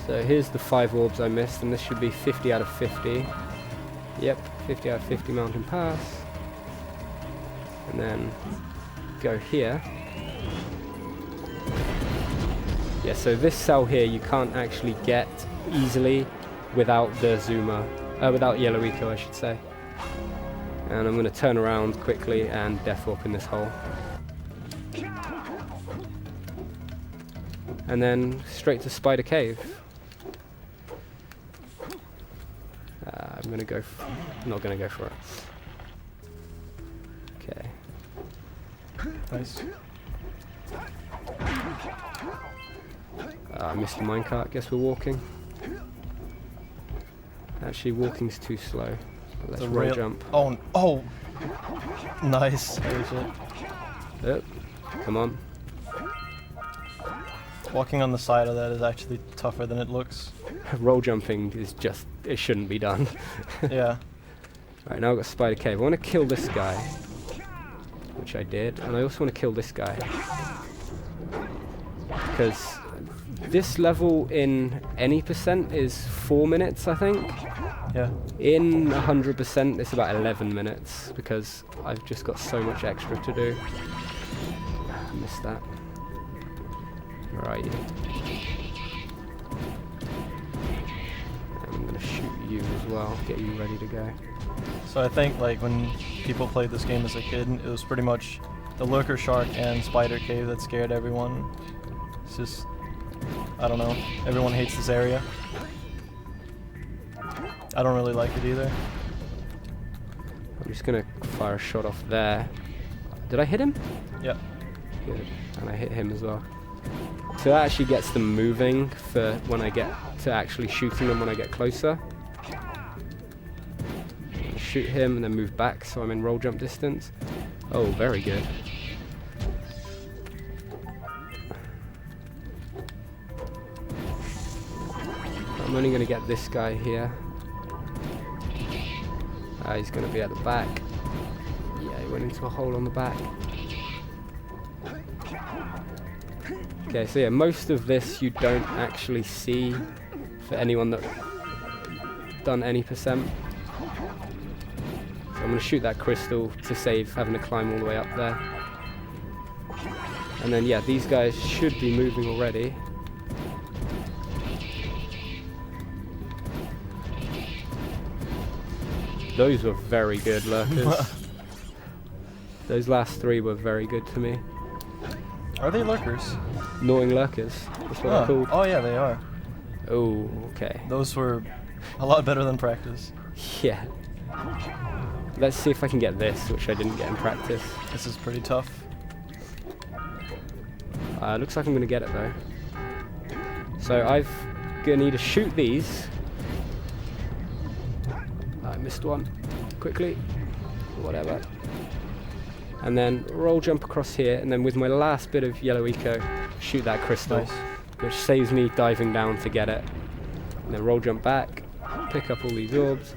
So here's the 5 orbs I missed, and this should be 50 out of 50. Yep, 50 out of 50 mountain pass. And then go here. Yeah, so this cell here you can't actually get easily without the zoomer, without yellow eco I should say. And I'm going to turn around quickly and death warp in this hole. And then straight to Spider Cave. I'm going to go, not going to go for it. Okay. Nice. I missed the minecart, guess we're walking. Actually, walking's too slow. Let's roll jump. Oh! Nice. Holy shit. Yep. Come on. Walking on the side of that is actually tougher than it looks. Roll jumping is just, it shouldn't be done. Yeah. Right, now I've got Spider Cave. I want to kill this guy, which I did, and I also want to kill this guy. Because this level in any percent is 4 minutes, I think. Yeah. In 100% it's about 11 minutes, because I've just got so much extra to do. I missed that. Where are you? I'm gonna shoot you as well, get you ready to go. So I think like when people played this game as a kid, it was pretty much the lurker shark and spider cave that scared everyone. It's just, I don't know, everyone hates this area. I don't really like it either. I'm just gonna fire a shot off there. Did I hit him? Yep. Good. And I hit him as well. So that actually gets them moving for when I get to actually shooting them when I get closer. Shoot him and then move back so I'm in roll jump distance. Oh, very good. I'm only going to get this guy here. He's going to be at the back. Yeah, he went into a hole on the back. Okay, so yeah, most of this you don't actually see for anyone that done any percent. So I'm going to shoot that crystal to save having to climb all the way up there. And then yeah, these guys should be moving already. Those were very good lurkers. Those last 3 were very good to me. Are they lurkers? Gnawing lurkers, that's what they're called. Oh yeah, they are. Oh, okay. Those were a lot better than practice. Yeah. Let's see if I can get this, which I didn't get in practice. This is pretty tough. Looks like I'm going to get it though. So I'm going to need to shoot these. I missed one. Quickly. Whatever. And then roll jump across here, and then with my last bit of yellow eco, shoot that crystal, nice. Which saves me diving down to get it. And then roll jump back, pick up all these orbs.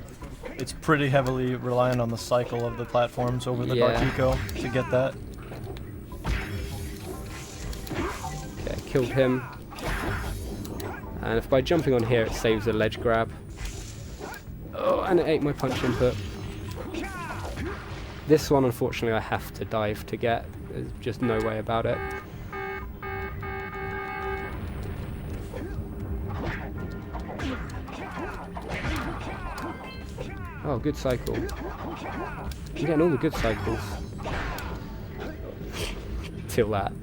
It's pretty heavily reliant on the cycle of the platforms over the dark eco to get that. Okay, killed him. And if by jumping on here it saves a ledge grab. Oh, and it ate my punch input. This one, unfortunately, I have to dive to get. There's just no way about it. Oh, good cycle. I'm getting all the good cycles. Till that.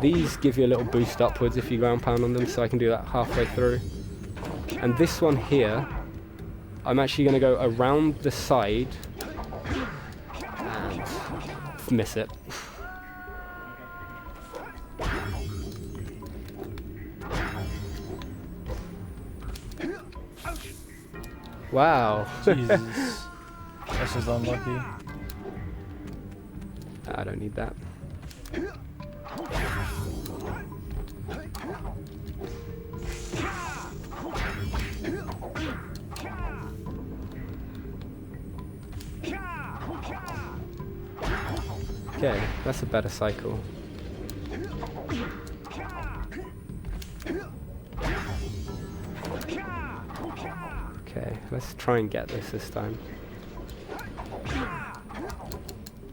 These give you a little boost upwards if you ground pound on them, so I can do that halfway through. And this one here, I'm actually going to go around the side and miss it. Wow. Jesus. That's just unlucky. I don't need that. Okay, that's a better cycle. Okay, let's try and get this time.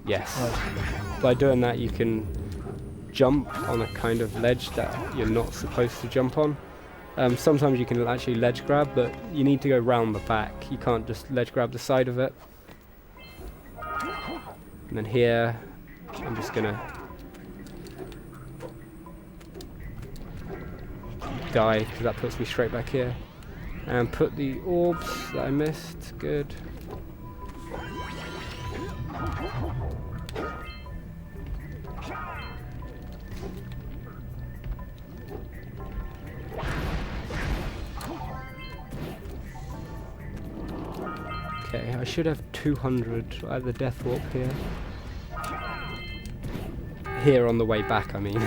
Yes. By doing that you can jump on a kind of ledge that you're not supposed to jump on. Sometimes you can actually ledge grab, but you need to go round the back. You can't just ledge grab the side of it. And then here, I'm just gonna die, because that puts me straight back here. And put the orbs that I missed. Good. Okay, I should have 200 at the death warp here. Here on the way back, I mean.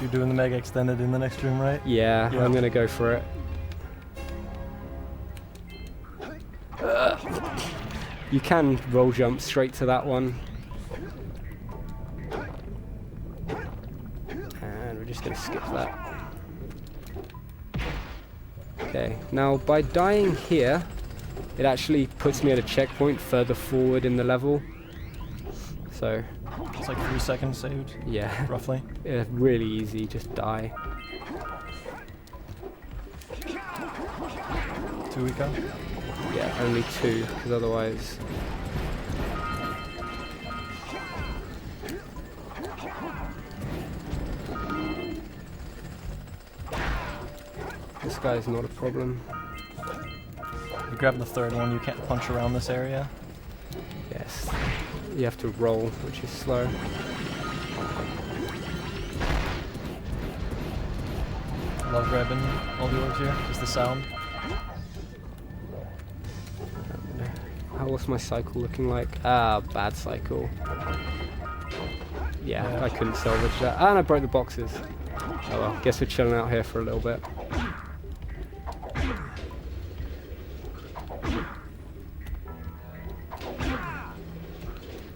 You're doing the mega extended in the next room, right? Yeah, I'm gonna go for it. You can roll jump straight to that one. And we're just gonna skip that. Okay, now by dying here, it actually puts me at a checkpoint further forward in the level. So it's like 3 seconds saved. Yeah, roughly. Yeah, really easy. Just die. 2 we go? Yeah, only 2, because otherwise. This guy's not a problem. If you grab the third one, you can't punch around this area. Yes. You have to roll, which is slow. I love grabbing all the orbs here, just the sound. What's my cycle looking like? Ah, bad cycle. Yeah, I couldn't salvage that. And I broke the boxes. Oh well, guess we're chilling out here for a little bit.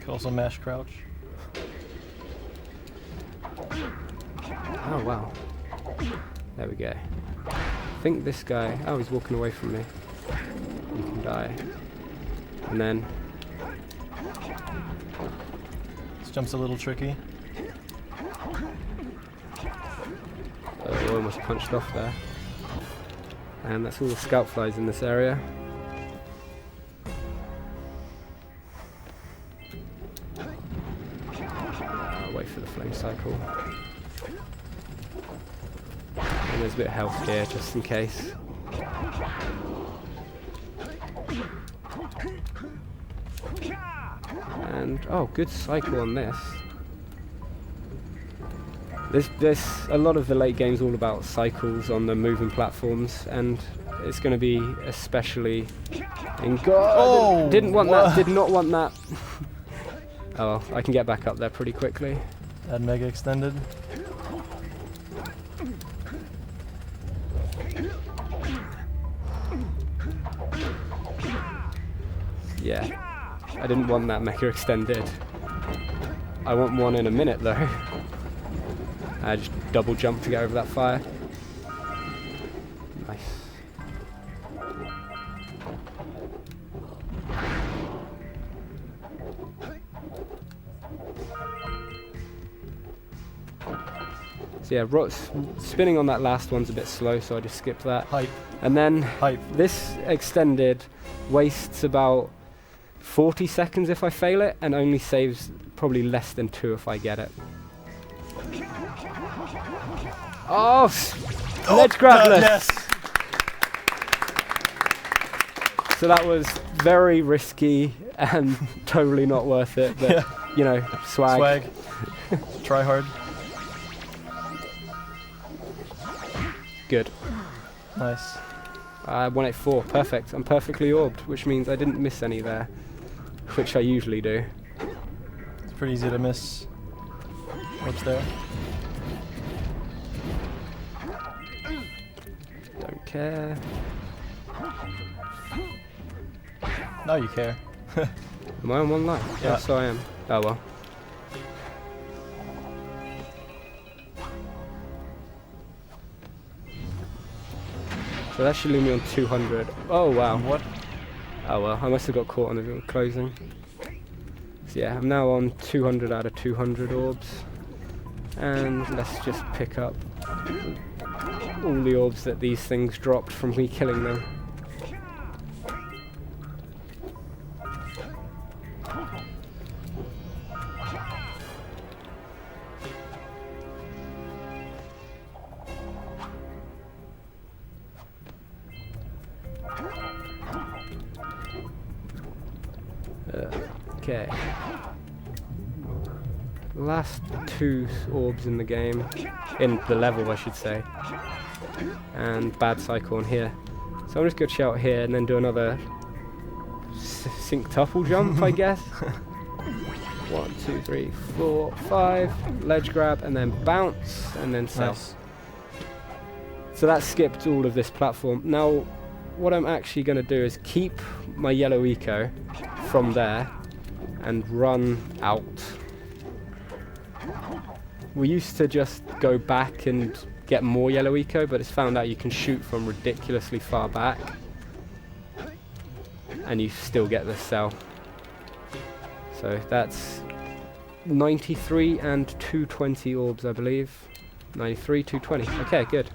Could also mash crouch. Oh wow. There we go. I think this guy... Oh, he's walking away from me. You can die. And then... This jump's a little tricky. Oh, almost punched off there. And that's all the scout flies in this area. Wait for the flame cycle. And there's a bit of health here, just in case. And, oh, good cycle on this. A lot of the late game's all about cycles on the moving platforms, and it's going to be especially in didn't want that, did not want that. Oh well, I can get back up there pretty quickly. Add mega extended. Yeah, I didn't want that mega extended. I want one in a minute though. I just double jump to get over that fire. Nice. So yeah, spinning on that last one's a bit slow, so I just skipped that. Hype. And then Hype. This extended wastes about 40 seconds if I fail it, and only saves probably less than 2 if I get it. Oh, ledge grabless! Yes! So that was very risky and totally not worth it, but you know, swag. Try hard. Good. Nice. 184, perfect. I'm perfectly orbed, which means I didn't miss any there, which I usually do. It's pretty easy to miss orbs there. Don't care. Now you care. Am I on one life? Yeah. Yes, I am. Oh well. So that should leave me on 200. Oh wow. What? Oh well, I must have got caught on the closing. So yeah, I'm now on 200 out of 200 orbs. And let's just pick up all the orbs that these things dropped from me killing them. Okay. Last 2 orbs in the game, in the level I should say, and bad cycle on here. So I'm just gonna shout here and then do another synctuple jump, I guess. 1, 2, 3, 4, 5, ledge grab, and then bounce, and then sell. Nice. So that skipped all of this platform. Now, what I'm actually gonna do is keep my yellow eco from there and run out. We used to just go back and get more yellow eco, but it's found out you can shoot from ridiculously far back and you still get the cell. So that's 93 and 220 orbs, I believe. 93, 220. Okay, good.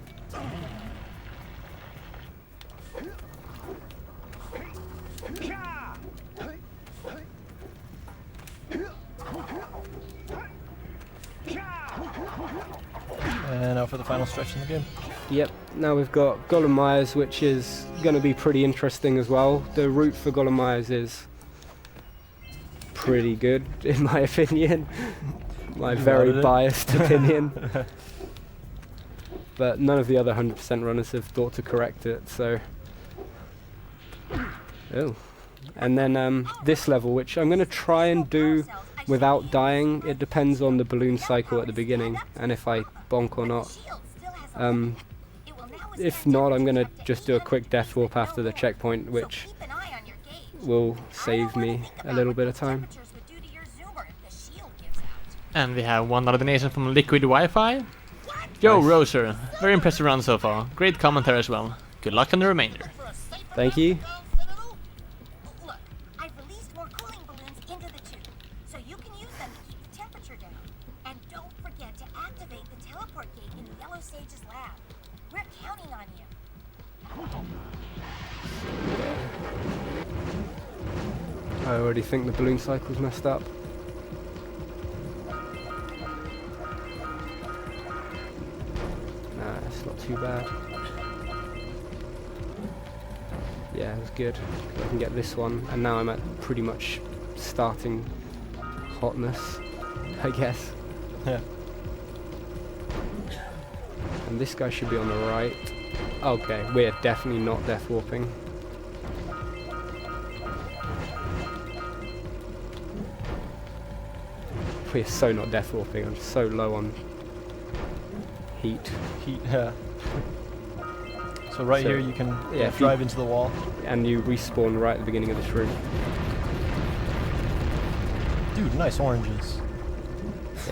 And now for the final stretch in the game. Yep, now we've got Golem Myers, which is going to be pretty interesting as well. The route for Golem Myers is pretty good, in my opinion. My very biased opinion. But none of the other 100% runners have thought to correct it, so... Oh. And then this level, which I'm going to try and do without dying. It depends on the balloon cycle at the beginning, and if I bonk or not. If not, I'm going to just do a quick death warp after the checkpoint, which will save me a little bit of time. And we have one other donation from Liquid Wi-Fi. Yo, Nice. Rozer, very impressive run so far. Great commentary as well. Good luck on the remainder. Thank you. Look, I've released more cooling balloons into the tube, so you can use them to keep the temperature down. And don't forget to activate the teleport gate in Yellow Sage's lab. We're counting on you. I already think the balloon cycle's messed up. Nah, it's not too bad. Yeah, it was good. I can get this one, and now I'm at pretty much starting hotness, I guess. Yeah. And this guy should be on the right. Okay, we're definitely not death warping. We're so not death warping. I'm so low on heat. Heat, yeah. So right So, here you can yeah, drive into the wall. And you respawn right at the beginning of this room. Dude, nice oranges.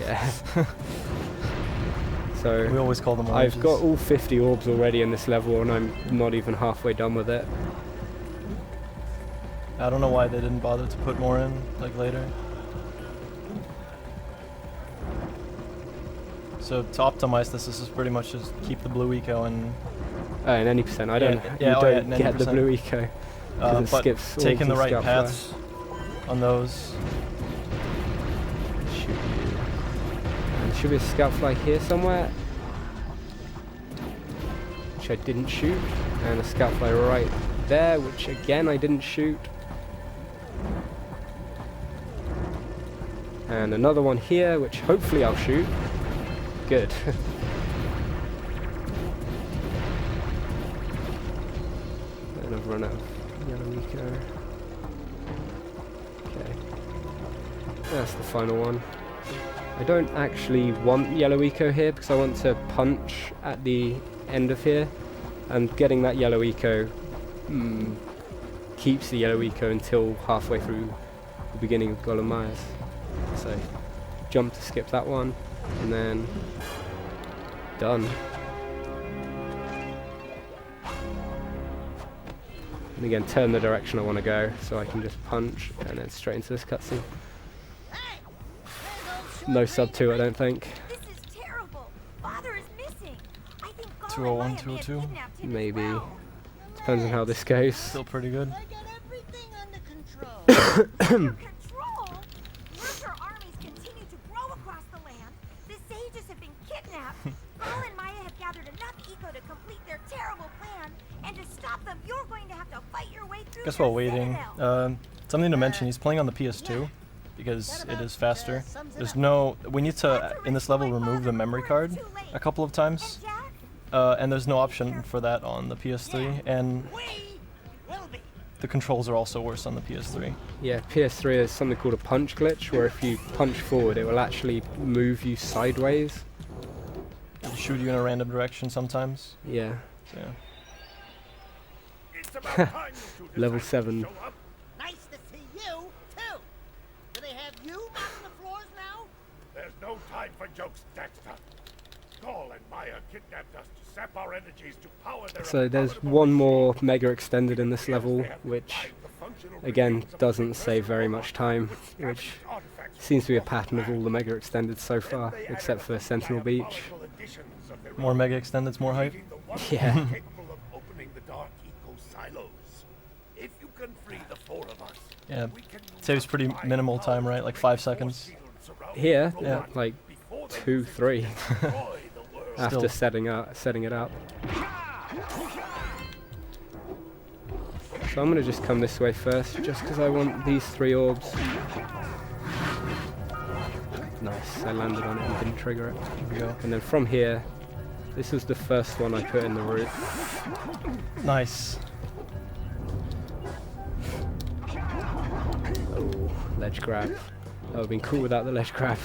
Yeah. So We always call them oranges. I've got all 50 orbs already in this level, and I'm not even halfway done with it. I don't know why they didn't bother to put more in, like later. So to optimize this is pretty much just keep the blue eco and And any percent. I don't. yeah, you oh yeah, don't get the 90%. blue eco. 'Cause it but skips taking the orbs and right scout paths on those. Shoot you. And should be a scout fly here somewhere, which I didn't shoot, and a scout fly right there, which again I didn't shoot, and another one here, which hopefully I'll shoot. Good. run out of yellow eco. Okay. That's the final one. I don't actually want yellow eco here because I want to punch at the end of here, and getting that yellow eco keeps the yellow eco until halfway through the beginning of Golem Myers. So jump to skip that one, and then done. And again, turn the direction I want to go, so I can just punch and then straight into this cutscene. No sub 2, I don't think. This is terrible. Father is missing. I think 201, 202? Maybe. Depends on how this goes. Still pretty good. I got everything under control. Under control? Rozer armies continue to grow across the land. The sages have been kidnapped. Paul and Maya have gathered enough eco to complete their terrible plan, and to stop them, you're going to have to fight your way through. Guess while waiting, something to mention, he's playing on the PS2 because it is faster. There's no, we need to, in this level, remove the memory card a couple of times, and there's no option for that on the PS3, and the controls are also worse on the PS3. Yeah, PS3 is something called a punch glitch, where if you punch forward, it will actually move you sideways. It'll shoot you in a random direction sometimes. Yeah. So, yeah. Level 7. Nice to see you, too. Do they have you mopping the floors now? There's no time for jokes, Daxter. Gaul and Maya kidnapped us to sap our energies to power their... So there's one more Mega Extended in this level, which again doesn't save very much time, which seems to be a pattern of all the Mega Extended so far, except for Sentinel Beach. More Mega Extended's more hype? Yeah. If you can free the 4 of us, yeah, saves pretty minimal time, right? Like 5 seconds. Here, yeah, like 2, 3 after setting it up. So I'm gonna just come this way first, just because I want these 3 orbs. Nice, I landed on it and didn't trigger it. Here we go. And then from here, this was the first one I put in the route. Nice. Oh, ledge grab. That would have been cool without the ledge grab.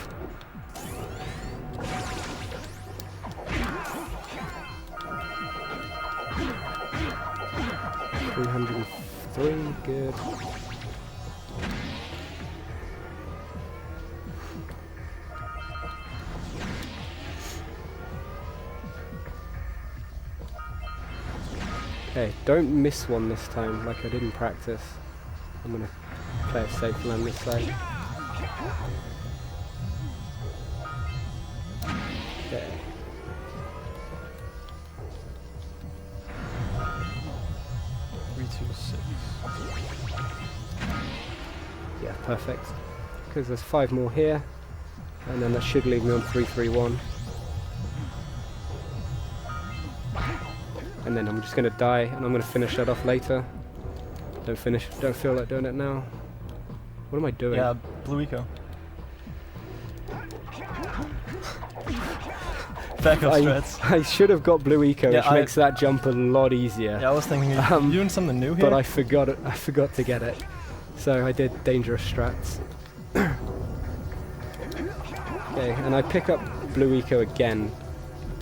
$303, good. Okay, don't miss one this time like I did in practice. I'm gonna play it safe and land this side. Okay. Yeah, perfect. Because there's 5 more here, and then that should leave me on 331. And then I'm just gonna die, and I'm gonna finish that off later. Don't feel like doing it now. What am I doing? Yeah, blue eco. Backup strats. I should have got blue eco, yeah, which makes that jump a lot easier. Yeah, I was thinking you're doing something new here. But I forgot to get it. So I did dangerous strats. Okay, and I pick up blue eco again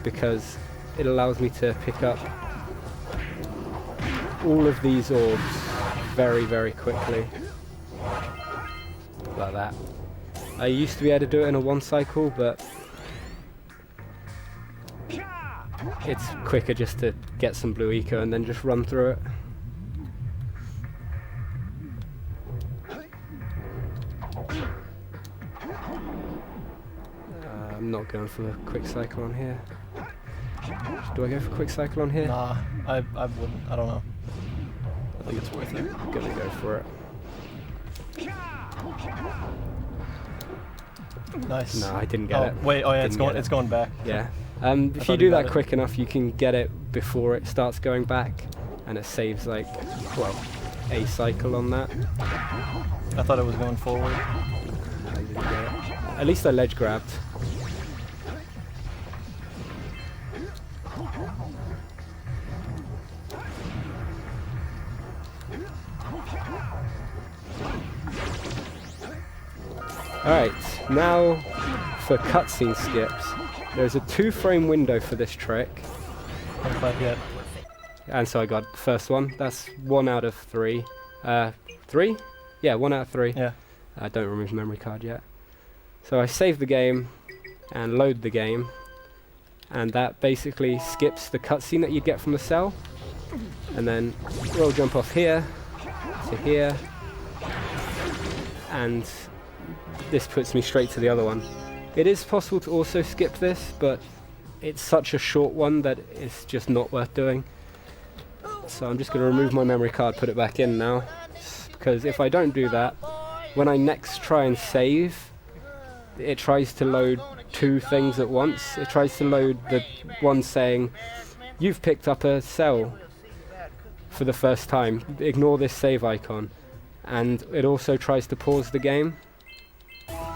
because it allows me to pick up all of these orbs very, very quickly. Like that. I used to be able to do it in a 1 cycle, but it's quicker just to get some blue eco and then just run through it. I'm not going for a quick cycle on here. Do I go for quick cycle on here? Nah, I wouldn't. I don't know. I think it's worth it. I'm gonna go for it. Nice. No, I didn't get it. Wait, oh yeah, it's going back. Yeah. If you do that quick enough, you can get it before it starts going back, and it saves like, well, a cycle on that. I thought it was going forward. I didn't get it. At least I ledge grabbed. Alright, now for cutscene skips. There's a 2-frame window for this trick. Haven't played yet. And so I got the first one. That's 1 out of 3. 3? Yeah, 1 out of 3. Yeah. I don't remove memory card yet. So I save the game and load the game. And that basically skips the cutscene that you'd get from the cell. And then we'll jump off here to here. And this puts me straight to the other one. It is possible to also skip this, but it's such a short one that it's just not worth doing. So I'm just going to remove my memory card, put it back in now. Because if I don't do that, when I next try and save, it tries to load 2 things at once. It tries to load the one saying, you've picked up a cell for the first time. Ignore this save icon. And it also tries to pause the game.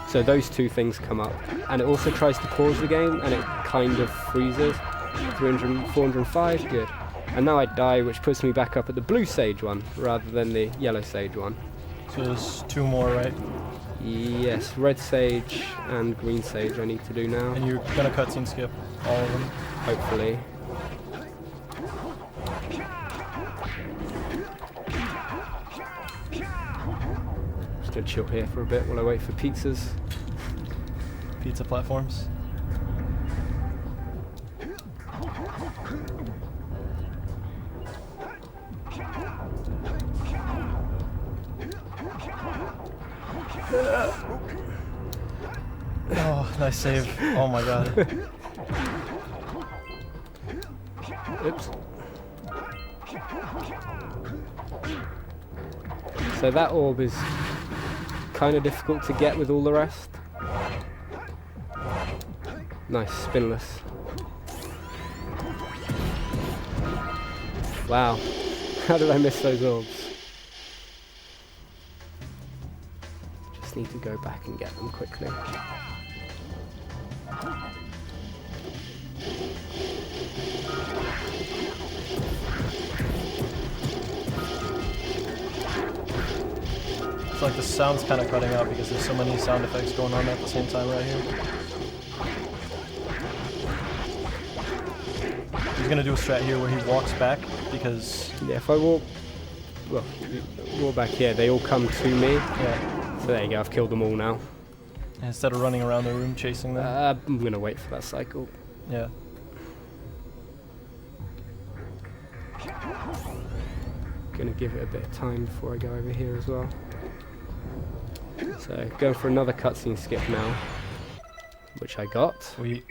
So those 2 things come up. And it also tries to pause the game, and it kind of freezes. 300, 405, good. And now I die, which puts me back up at the blue sage one, rather than the yellow sage one. So there's 2 more, right? Yes, red sage and green sage I need to do now. And you're gonna cutscene skip all of them? Hopefully. Just gonna chill here for a bit while I wait for pizzas. Pizza platforms. Oh, nice save. Oh my god. Oops. So that orb is kind of difficult to get with all the rest. Nice, spinless. Wow. How did I miss those orbs? Just need to go back and get them quickly. It's like the sound's kind of cutting out because there's so many sound effects going on at the same time right here. He's gonna do a strat here where he walks back because... Yeah, if I walk back here, they all come to me. Yeah. So there you go, I've killed them all now. Instead of running around the room chasing them. I'm gonna wait for that cycle. Yeah. Gonna give it a bit of time before I go over here as well. So going for another cutscene skip now, which I got. Sweet.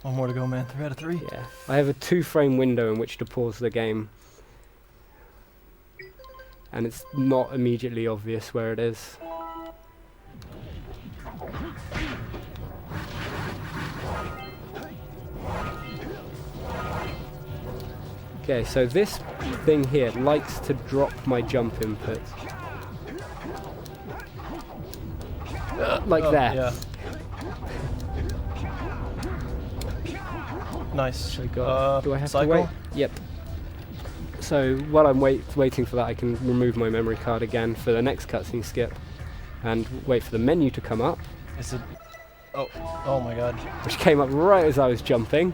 1 more to go, man. 3 out of 3. Yeah, I have a 2-frame window in which to pause the game, and it's not immediately obvious where it is. Okay, so this thing here likes to drop my jump input. Like there. Yeah. Nice. Do I have cycle? to wait? Yep. So while I'm waiting for that, I can remove my memory card again for the next cutscene skip, and wait for the menu to come up. Is it? Oh my god. Which came up right as I was jumping.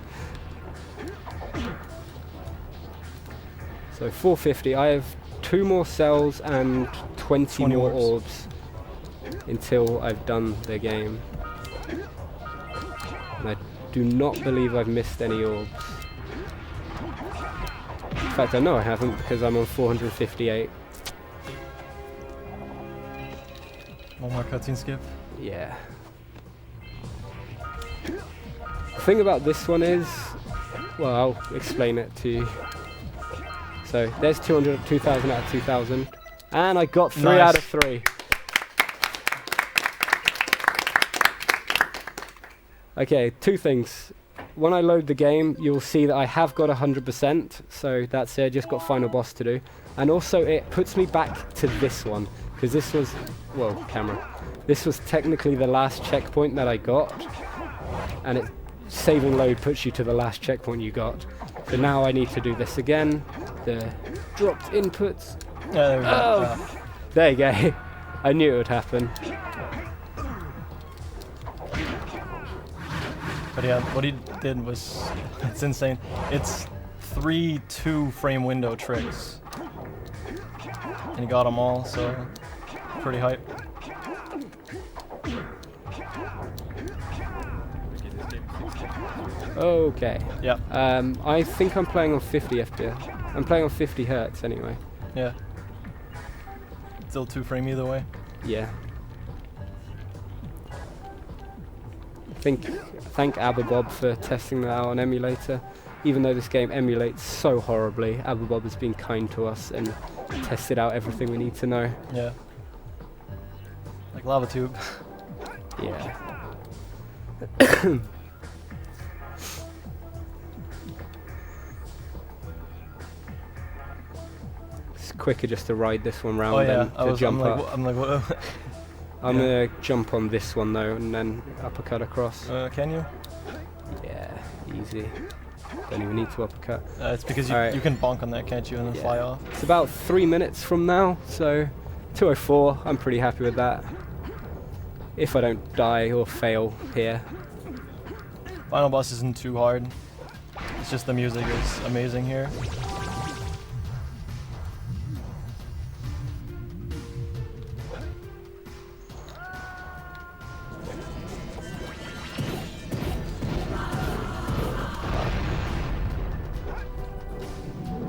So 450. I have 2 more cells and 20 more orbs until I've done the game. And I do not believe I've missed any orbs. In fact, I know I haven't because I'm on 458. 1 more cutscene skip? Yeah. The thing about this one is, well, I'll explain it to you. So there's 2,000 out of 2,000, and I got 3 out of 3. Okay, 2 things. When I load the game, you'll see that I have got 100%, so that's it, just got final boss to do. And also it puts me back to this one, because this was, well, camera. This was technically the last checkpoint that I got, and it save and load puts you to the last checkpoint you got. So now I need to do this again, the dropped inputs, There we go. Oh, there you go. I knew it would happen. But yeah, what he did was, it's insane. It's 3 2-frame window tricks. And he got them all, so pretty hype. Okay. Yeah. I think I'm playing on 50 FPS. I'm playing on 50 hertz anyway. Yeah. Still 2-frame either way. Yeah. Thank Aberbob for testing that out on emulator. Even though this game emulates so horribly, Aberbob has been kind to us and tested out everything we need to know. Yeah. Like Lava Tube. Yeah. It's quicker just to ride this one round than to jump up. I'm like, what? I'm gonna jump on this one though and then uppercut across. Can you? Yeah, easy. Don't even need to uppercut. It's because you can bonk on that, can't you, and then fly off. It's about 3 minutes from now, so 2:04. I'm pretty happy with that. If I don't die or fail here. Final boss isn't too hard. It's just the music is amazing here.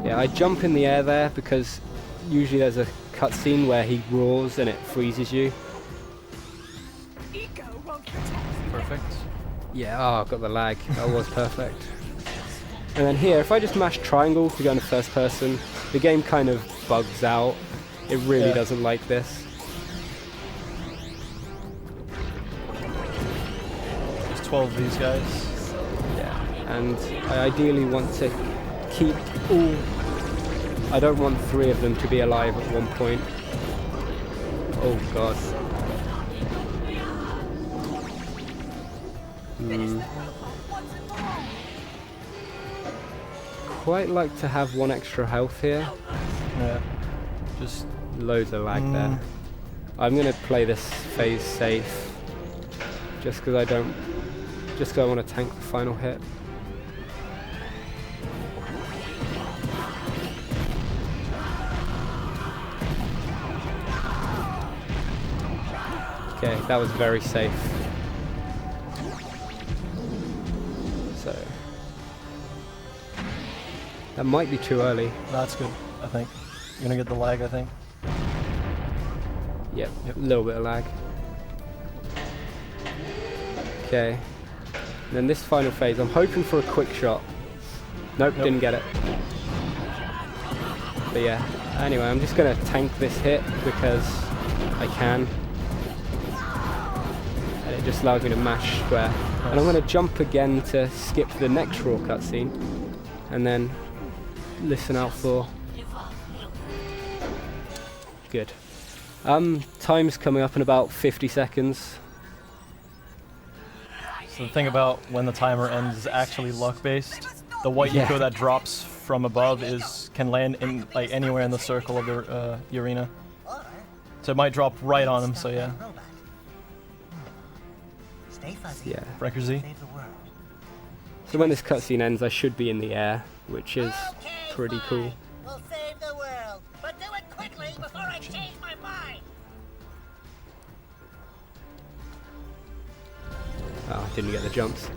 Yeah, I jump in the air there because usually there's a cutscene where he roars and it freezes you. Perfect. Yeah, oh, I've got the lag. That was perfect. And then here, if I just mash triangle to go into first person, the game kind of bugs out. It really doesn't like this. There's 12 of these guys. Yeah, and I ideally want to keep all... I don't want 3 of them to be alive at one point. Oh god. Quite like to have 1 extra health here. Yeah. Just loads of lag there. I'm gonna play this phase safe. Just because I don't... Just because I want to tank the final hit. Okay, that was very safe. So... That might be too early. That's good, I think. You're gonna get the lag, I think. Yep, a little bit of lag. Okay. And then this final phase, I'm hoping for a quick shot. Nope, didn't get it. But yeah, anyway, I'm just gonna tank this hit because I can. And it just allows me to mash square. Nice. And I'm gonna jump again to skip to the next raw cutscene. And then listen out for... Good. Time's coming up in about 50 seconds. So the thing about when the timer ends is actually luck-based. The white eco that drops from above can land in like anywhere in the circle of the arena. So it might drop right on him. So yeah. Yeah. Precursor. So when this cutscene ends, I should be in the air, which is pretty cool. We'll save the world, but do it quickly before I change my mind. Oh, didn't get the jumps.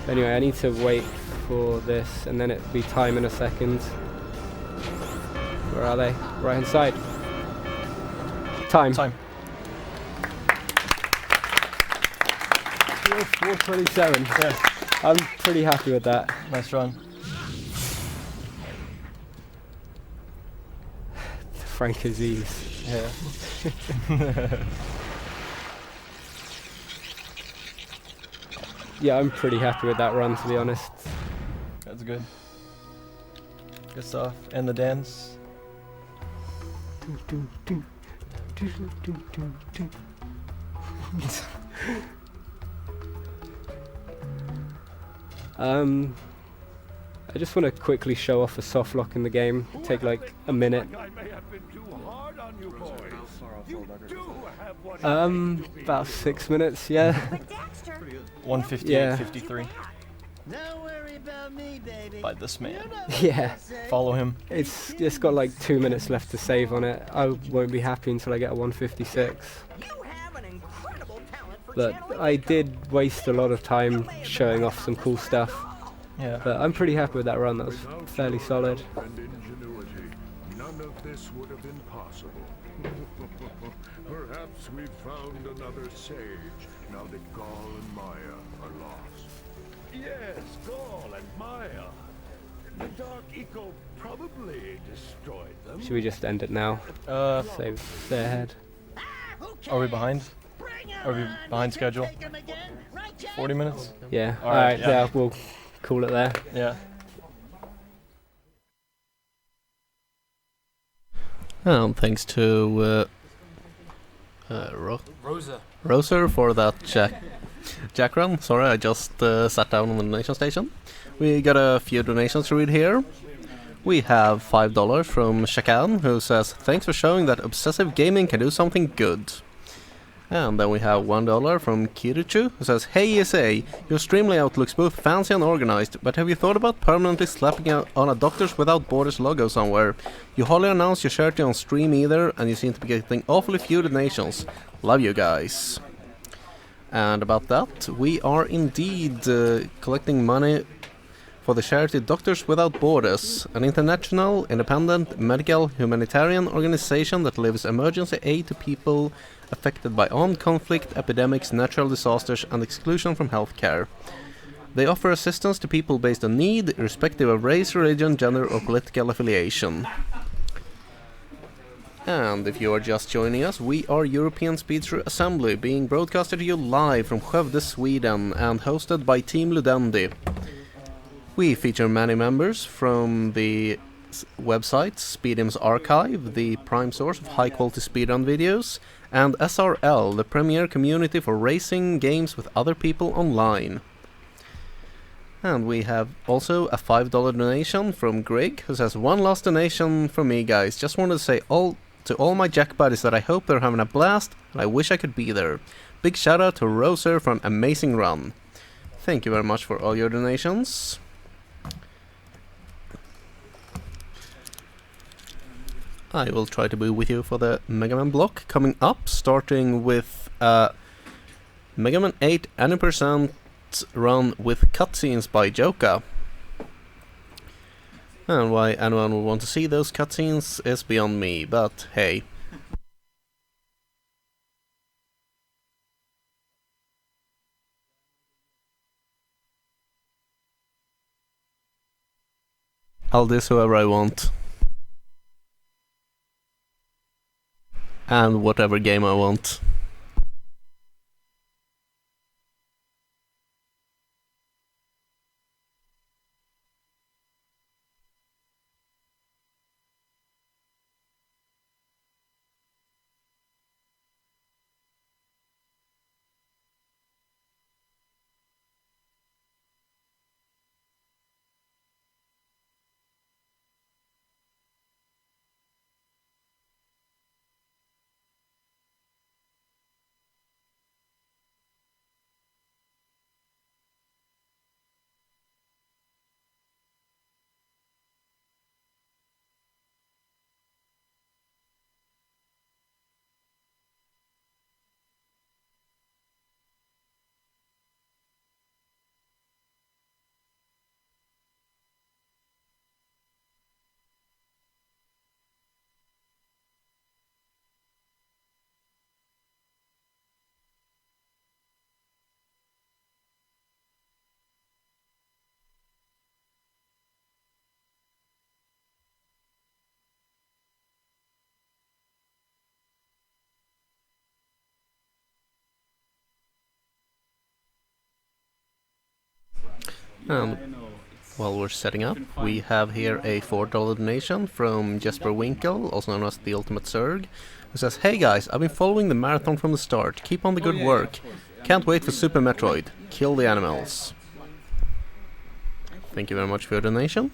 Anyway, I need to wait for this, and then it'll be time in a second. Where are they? Right hand side. Time. 4:27. Yeah. I'm pretty happy with that. Nice run. Frank Aziz. Yeah. Yeah, I'm pretty happy with that run, to be honest. That's good. Good stuff. And the dance. I just want to quickly show off a soft lock in the game. Take like a minute. About 6 minutes, yeah. 158, Yeah. 53. Don't worry about me, baby. By this man. Yeah. Follow him. It's just got like 2 minutes left to save on it. I won't be happy until I get a 156. But I did waste a lot of time showing off some cool stuff. Yeah. But I'm pretty happy with that run. That was fairly solid. And ingenuity, none of this would have been possible. Perhaps we've found another sage, now that Gaul and Maya are lost. Yes, Gaul and Maya. The Dark Eco probably destroyed them. Should we just end it now? Save their head. Are we behind? Are we behind schedule? 40 minutes? Yeah. All right, Yeah, we'll call it there. Yeah. And thanks to Rozer for that Jack run. Sorry, I just sat down on the donation station. We got a few donations to read here. We have $5 from Shakan, who says, thanks for showing that obsessive gaming can do something good. And then we have $1 from Kirichu, who says, hey ESA, your stream layout looks both fancy and organized, but have you thought about permanently slapping on a Doctors Without Borders logo somewhere? You hardly announce your charity on stream either, and you seem to be getting awfully few donations. Love you guys. And about that, we are indeed collecting money for the charity Doctors Without Borders, an international, independent, medical, humanitarian organization that delivers emergency aid to people affected by armed conflict, epidemics, natural disasters, and exclusion from healthcare. They offer assistance to people based on need, irrespective of race, religion, gender, or political affiliation. And if you are just joining us, we are European Speedster Assembly, being broadcasted to you live from Skövde, Sweden, and hosted by Team Ludendi. We feature many members from the website Speedim's Archive, the prime source of high-quality speedrun videos, and SRL, the premier community for racing games with other people online. And we have also a $5 donation from Greg, who says, one last donation from me, guys. Just wanted to say to all my Jack buddies that I hope they're having a blast, and I wish I could be there. Big shout out to Rozer for an amazing run. Thank you very much for all your donations. I will try to be with you for the Mega Man block coming up, starting with Mega Man 8 Any% run with cutscenes by Joka. And why anyone would want to see those cutscenes is beyond me, but hey. I'll diss whoever I want. And whatever game I want. While we're setting up, we have here a $4 donation from Jesper Winkle, also known as the Ultimate Zerg, who says, hey guys, I've been following the marathon from the start. Keep on the good work. Can't wait for Super Metroid. Kill the animals. Thank you very much for your donation.